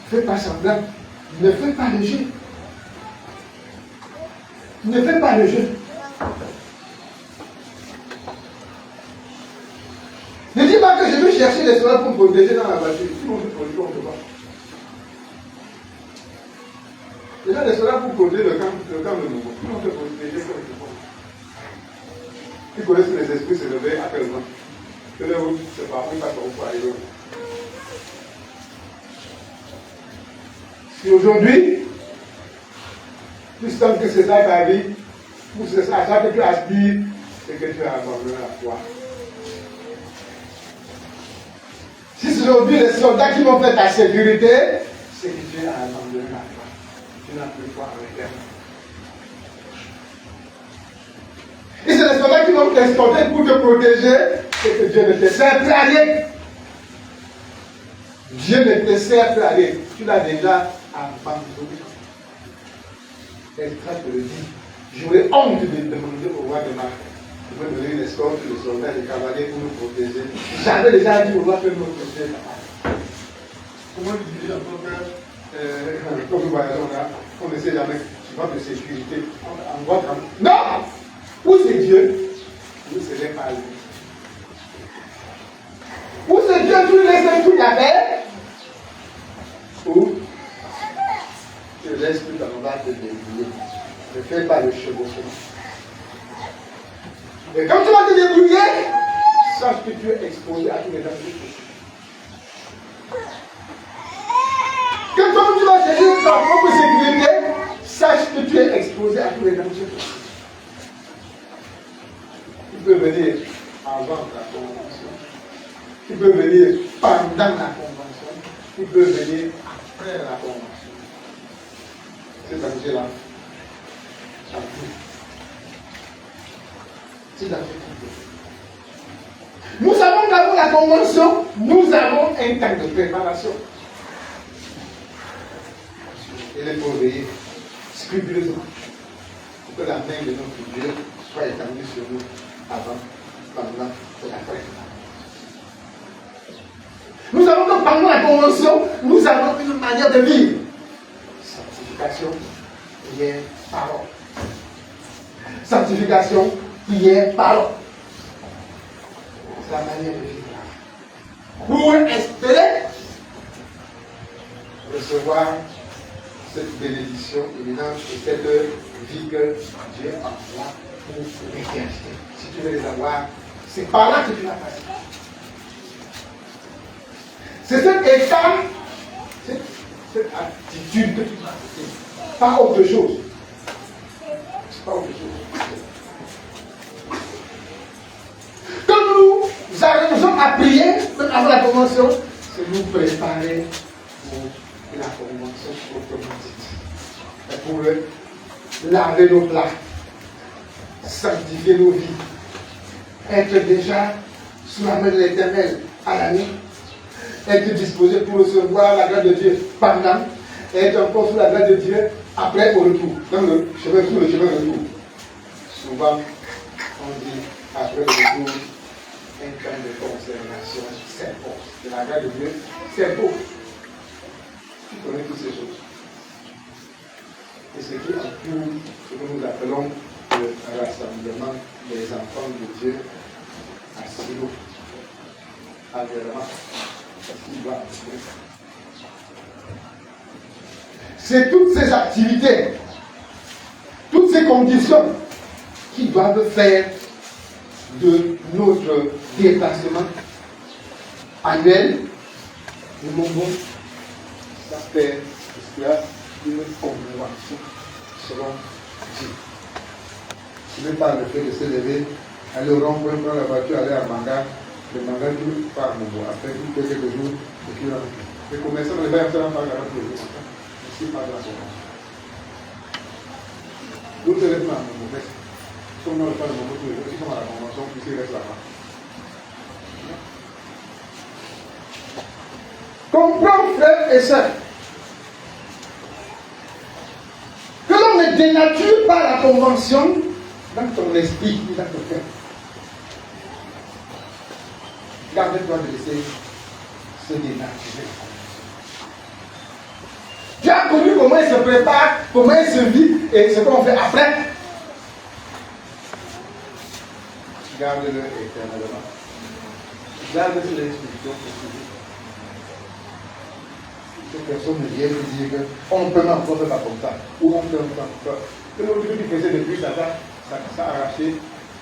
fais pas semblant. Ne fais pas le jeu. Ne fais pas le jeu. Ne dis pas que je veux chercher les soins pour me protéger dans la voiture. Si on veut protéger, on ne peut pas. Déjà, les soldats pour protéger le camp de nouveau. Si on peut protéger, on ne peut pas. Ils connaissent que les esprits se réveillent à quel moment. Que les routes, c'est pas où pas pour aller. Si aujourd'hui, tu sens que c'est ça ta vie, ou c'est ça à ça que tu aspires, c'est que tu as abandonné la foi. Si c'est aujourd'hui les soldats qui vont faire ta sécurité, c'est que tu as abandonné la foi. Tu n'as plus foi en l'éternel. Et c'est les soldats qui vont t'escorter pour te protéger, c'est que Dieu ne te sert plus à rien. Dieu ne te sert plus à rien. Tu l'as déjà abandonné. Esdras te le dit. J'aurais honte de demander au roi de Marc de me donner une escorte de soldats et de cavaliers pour nous protéger. J'avais déjà dit au roi de nous protéger. Comment lui dire encore que, comme nous voyageons là, on ne sait jamais, souvent de sécurité, on voit comme. Non! Où c'est Dieu? Où c'est les pas lui? Où c'est Dieu? Tu laisses tout la paix? Ou tu laisses tout en bas te débrouiller? Ne fais pas le chevauchement. Et quand tu vas te débrouiller, sache que tu es exposé à tous les dangers possibles. Quand tu vas chercher ta propre sécurité, sache que tu es exposé à tous les dangers possibles. Tu peux venir avant la convention. Tu peux venir pendant la convention. Tu peux venir après la convention. C'est danger-là. C'est danger. Nous savons qu'avant la convention, nous avons un temps de préparation. Et il faut veiller scrupuleusement pour que la main de notre Dieu soit étendue sur nous avant, pendant et après. Nous savons que pendant la convention, nous avons une manière de vivre. Sanctification, prière, parole. Sanctification, prière, parole. C'est la manière de vivre. Pour espérer recevoir cette bénédiction éminente et cette vie que Dieu envoie pour l'éternité. Si tu veux les avoir, c'est par là que tu vas passer. C'est cet état, cette attitude que tu vas passer. Pas autre chose. C'est pas autre chose. Quand nous arrivons à prier, même avant la convention, c'est nous préparer pour la convention automatique. Et pour laver nos plats, sanctifier nos vies, être déjà sous la main de l'Éternel à la nuit, être disposé pour recevoir la grâce de Dieu pendant, et être encore sous la grâce de Dieu après au retour. Dans le chemin retour. Souvent, on dit après le retour, un temps de conservation s'impose. De la grâce de Dieu s'impose. Tu connais toutes ces choses. Et ce qui entoure ce que nous appelons le rassemblement des enfants de Dieu à Silo. C'est toutes ces activités, toutes ces conditions qui doivent faire de notre déplacement annuel, nous devons faire une convention selon Dieu. Ce n'est pas le fait de se lever, aller au rond-point, prendre la voiture, aller à Manga, le Manga tout par Mobo. Après, tout quelques jours, et puis les commerçants ne vont pas faire la voiture. Ici, pas de la convention. D'autres restent à Mobo. Si on ne fait pas le Mobo tous les jours, ils sont à la convention, puis ils restent là-bas. Comprends, frères et sœurs, que l'on ne dénature pas la convention dans ton esprit, dans ton cœur. Garde-toi de laisser se dénaturer. Tu as connu comment il se prépare, comment il se vit et ce qu'on fait après. Garde-le éternellement. Garde-le sur l'instruction possible. Ces personnes ne viennent dire qu'on ne peut pas faire comme ça. Ou on peut pas. Que l'autre qui faisait depuis ça a arraché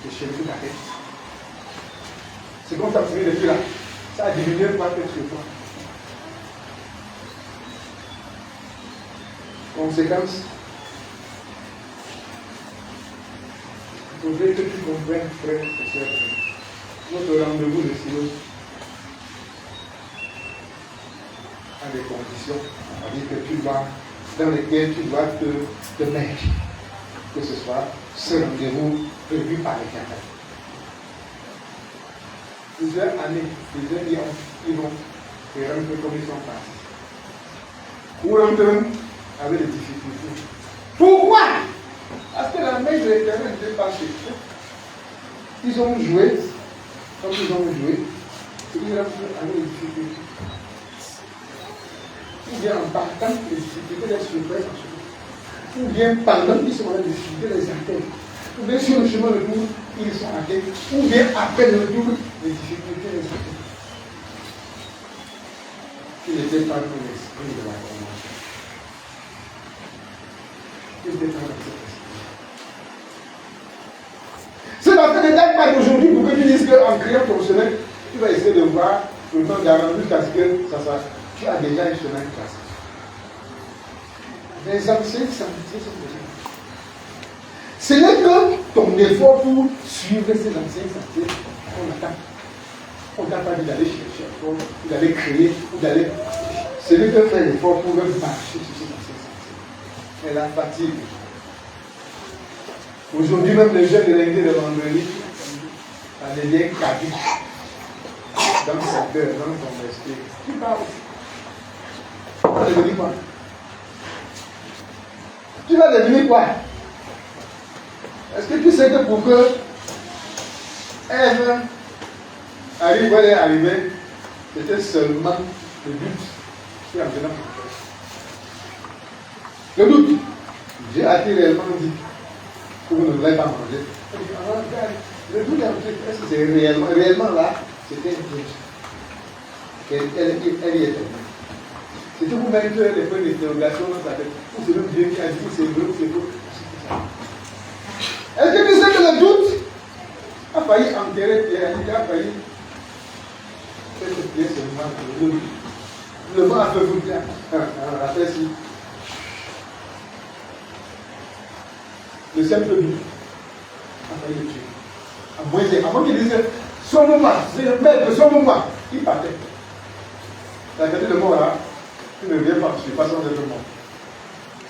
les cheveux de la tête. C'est comme ça que c'est depuis là. Ça a diminué par quelque chose. Conséquence, il faudrait que tu comprennes, frère et sœur, votre rendez-vous de Silo a des conditions, c'est-à-dire que tu dois, dans lesquelles tu dois te mettre, que ce soit ce rendez-vous prévu par l'Éternel. Plusieurs années, plusieurs ils vont rentrer comme ils sont passés. Ou rentrent avec des difficultés. Pourquoi? Parce que la main de l'Éternel n'était pas chez eux. Ils ont joué, comme ils ont joué, ils rentrent avec des difficultés. Ou bien en partant, les difficultés les surprennent en chemin. Ou bien pendant qu'ils sont dans les difficultés, les atteignent. Ou bien sur le chemin de retour, ils sont atteints. Ou bien après le retour, les difficultés les atteignent. Il n'était pas dans l'esprit de la convention. Il n'était pas dans cet esprit. C'est la fin de ta part d'aujourd'hui pour que tu dises qu'en criant ton chemin, tu vas essayer de voir le temps d'arranger jusqu'à ce que ça soit. Tu as déjà un chemin classé. Les anciens sentiers sont déjà. Ce n'est que ton effort pour suivre ces anciens sentiers qu'on attend. On n'a pas dit d'aller chercher encore, ou d'aller créer, ou d'aller. Ce n'est que faire l'effort pour même marcher sur ces anciens sentiers. Et la fatigue. Aujourd'hui, même les jeunes de lundi de vendredi, ça devient caduc. Dans le secteur, dans ton esprit. Tu parles. Tu vas devenir quoi? Tu vas devenir quoi? Est-ce que tu sais que pour que Ève arrive où elle est arrivée, c'était seulement le doute qui a mené le doute. Dieu a-t-il réellement dit que vous ne l'avez pas mangé? Le doute, est-ce que c'est réellement là? C'était une doute. Elle y était. C'est tout pour mettre les points d'interrogation dans sa tête. Ou c'est même Dieu qui a dit, c'est vrai, c'est faux. Est-ce que tu sais que le doute a failli enterrer Pierre, il a failli faire que Pierre seulement le vent a fait vous bien. La fait si. Le simple doute a failli le tuer. À moins qu'il dise, sauve-moi, maître, sauve-moi. Il partait. La qualité de mort là, tu ne viens pas, tu ne pas sans être mort.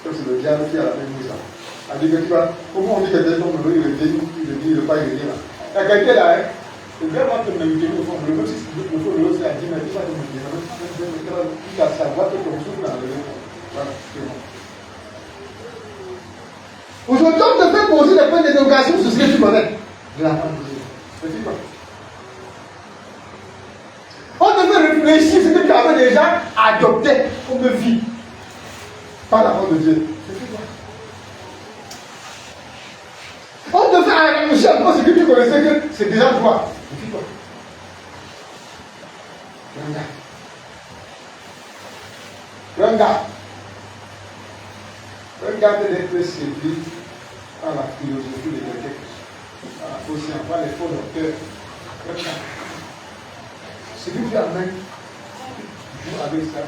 Comme c'est le diable qui a la même chose là. Elle dit que tu vas, comment on dit que quelqu'un tombe il le dit, il ne pas y venir là. La qualité là, hein, le gars va te m'inviter au fond, le même si le fond de l'autre c'est à 10 mètres, tu vas te m'inviter. Tu vas savoir que ton souffle là, voilà, c'est bon. Aujourd'hui, on te fait poser des points d'interrogation sur ce que tu connais de la femme de Dieu. C'est quoi? On te fait réfléchir sur ce que tu avais déjà adopté comme vie par la parole de Dieu. C'est quoi? On te fait arranger encore ce que tu connaissais que c'est déjà toi. C'est quoi? Regarde d'être séduit par la philosophie de quelqu'un, aussi en par les faux docteurs. Regarde. Ce que tu amènes, tu joues avec ça.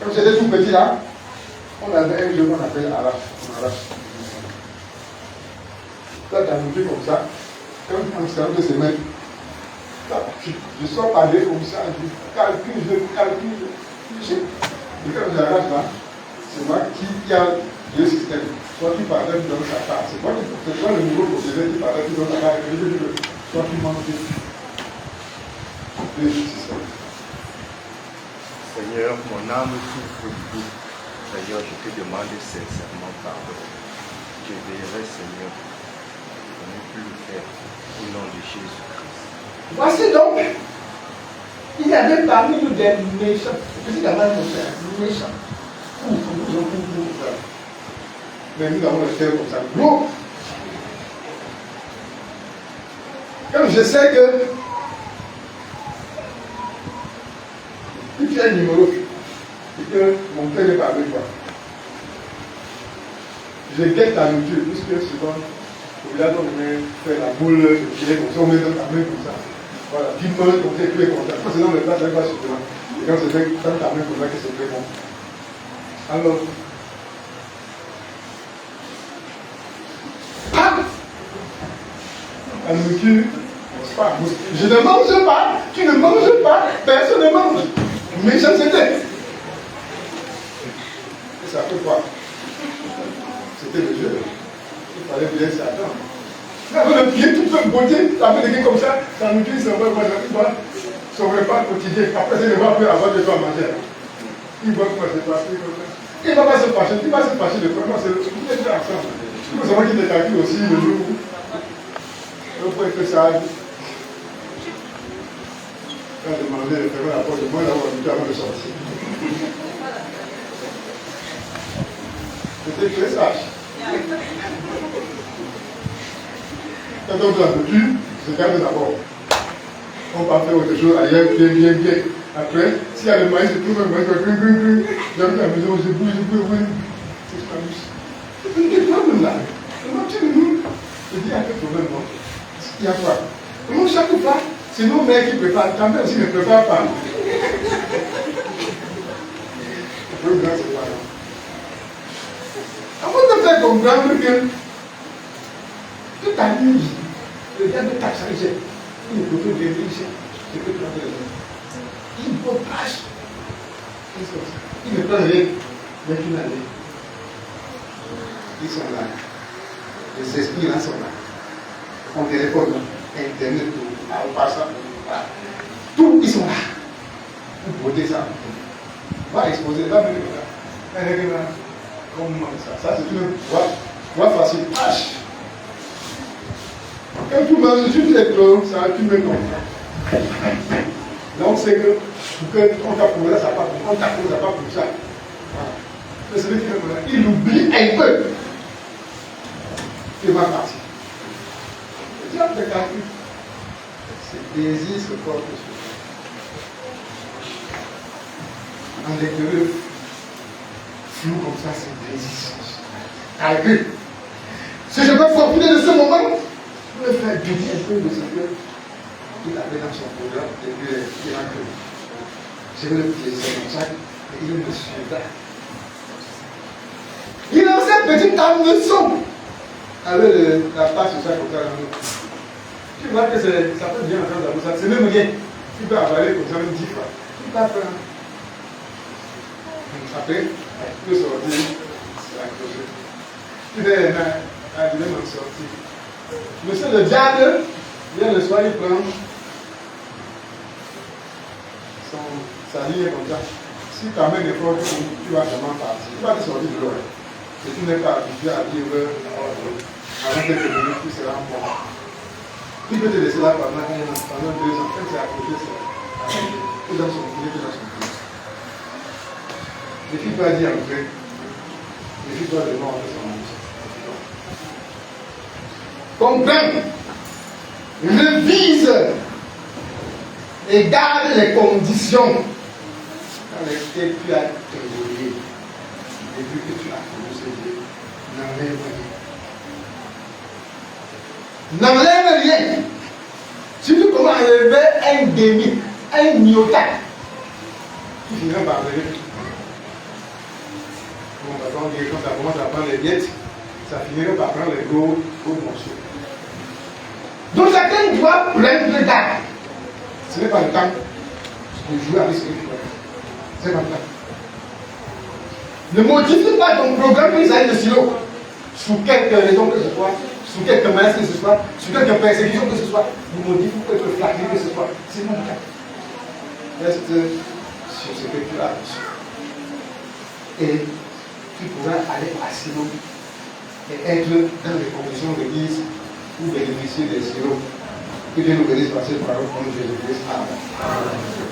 Comme j'étais tout petit là, on avait un jeu qu'on appelle Arrache. Là, tu as montré comme ça, comme un cerveau de se mettre. Je sors parler comme ça, je calcule. Et quand j'arrache là, c'est moi qui a le système. Soit tu parles, tu donnes sa part. C'est toi le nouveau professionnel qui parle, tu donnes sa part. Soit tu manges le système. Seigneur, mon âme souffre beaucoup. Seigneur, je te demande sincèrement pardon. Je veillerai, Seigneur, pour ne plus le faire au nom de Jésus-Christ. Voici donc, il y avait parmi nous des méchants. C'est la même chose, méchants. Mais nous avons le cœur comme ça. Gros. Comme je sais que tu as un numéro et que mon cœur n'est pas avec toi, je guette ta nourriture, puisque souvent, au village, on vient faire la boule, je dirais comme ça, on met dans ta main comme ça. Voilà, tu peux comme ça, tu es content. Quand c'est dans le plat, ça va sur toi. Et quand c'est fait dans ta main comme ça, que c'est très bon. Alors, la nourriture, je ne mange pas, tu ne manges pas, personne ne mange. Méchanceté. Et ça fait quoi? C'était le jeu. Il fallait bien s'attendre. Quand on a prié toute notre beauté, ça fait des trucs comme ça, ça nous dit, ça va, son repas quotidien. Après, il ne va plus avoir de quoi manger. Il va quoi, c'est pas comme ça. Il ne va pas se fâcher, il va se fâcher de quoi? Non, c'est tout est fait ensemble. Nous savons qu'il est calculé aussi le jour où on peut être sage. Quand je demandais de fermer la porte, moi, là, on va avant de sortir. C'était très sage. Quand on doit nourrir, se garde d'abord. On va faire autre chose ailleurs, bien. Après, s'il y a le maïs, tout le monde va dire, j'arrive à la maison, je bouge, c'est pas juste. Il y a des problèmes là. Comment tu nous? Je dis, il y a quel problème, non? Il y a quoi? Comment chaque fois, c'est nos mères qui préparent, ta mère aussi ne prépare pas. Le grand, c'est pas là. Avant de faire comprendre que toute ta vie, le gars de ta charge, il ne peut plus vivre ici. C'est que tu as fait. Il ne peut pas. Il ne peut rien. Mais tu n'as rien. Ils sont là. Les esprits là sont là. On téléphone, Internet, tout. On passe ça. Voilà. Tout, ils sont là. Vous votez ça. On va exposer là, mais là. Comment ça? Ça, c'est une voie facile. H. Quand tu manges, tu fais trop, ça, tu me comprends. Donc, c'est que on t'a posé ça, on t'a posé ça, pas pour ça. Mais celui qui est là, il oublie un peu. Il va partir. Le diable te calcule. C'est désir, ce corps que je fais. En lecture, flou comme ça, c'est résistance. Calcul. Si je peux profiter de ce moment, je peux faire gagner un peu de ce que il avait dans son programme et puis il a cru. Je vais le plaisir comme ça, et il me suivra. Il a cette petite hameçon avec la passe sur ça comme ça. Tu vois que ça peut bien entendre ça, c'est même rien. Tu peux avaler comme ça même 10 fois. Tu peux apprendre. Après, tu peux sortir, c'est accroché. Tu es là, tu viens d'en sortir. Monsieur le diable, vient le soir, il prend sa ligne comme ça. Si tu amènes des fois, tu vas vraiment partir. Tu vas te sortir de l'eau. Si tu n'es pas habitué à vivre avant quelques minutes, tu seras mort. Tu peux te laisser là pendant 1 an, pendant 2 ans. Quand c'est à côté, c'est tout dans son pied, tout dans son pied. Méfie-toi d'y entrer. Méfie-toi de mort de son âme. Comprends. Revise et garde les conditions dans lesquelles tu as évolué. Depuis que tu as commencé Dieu, n'enlève rien. N'enlève rien. Si tu commences à enlever un demi, un iota, tu finiras par enlever. Bon, quand ça commence à prendre les miettes, ça finira par prendre les gros morceaux. Donc chacun doit prendre garde. Ce n'est pas le temps de jouer avec ce que tu fais. Ce n'est pas le temps. Ne modifie pas ton programme pour les de silo. Sous quelque raison que ce soit, sous quelque menace que ce soit, sous quelque persécution que ce soit, ne modifie pas quelque flatterie que ce soit. C'est mon cas. Reste sur ce que tu as reçu. Et tu pourras aller à Silo et être dans les conditions de l'église ou bénéficier des silos. Que Dieu nous bénisse par cette parole, comme Jésus-Christ. Amen.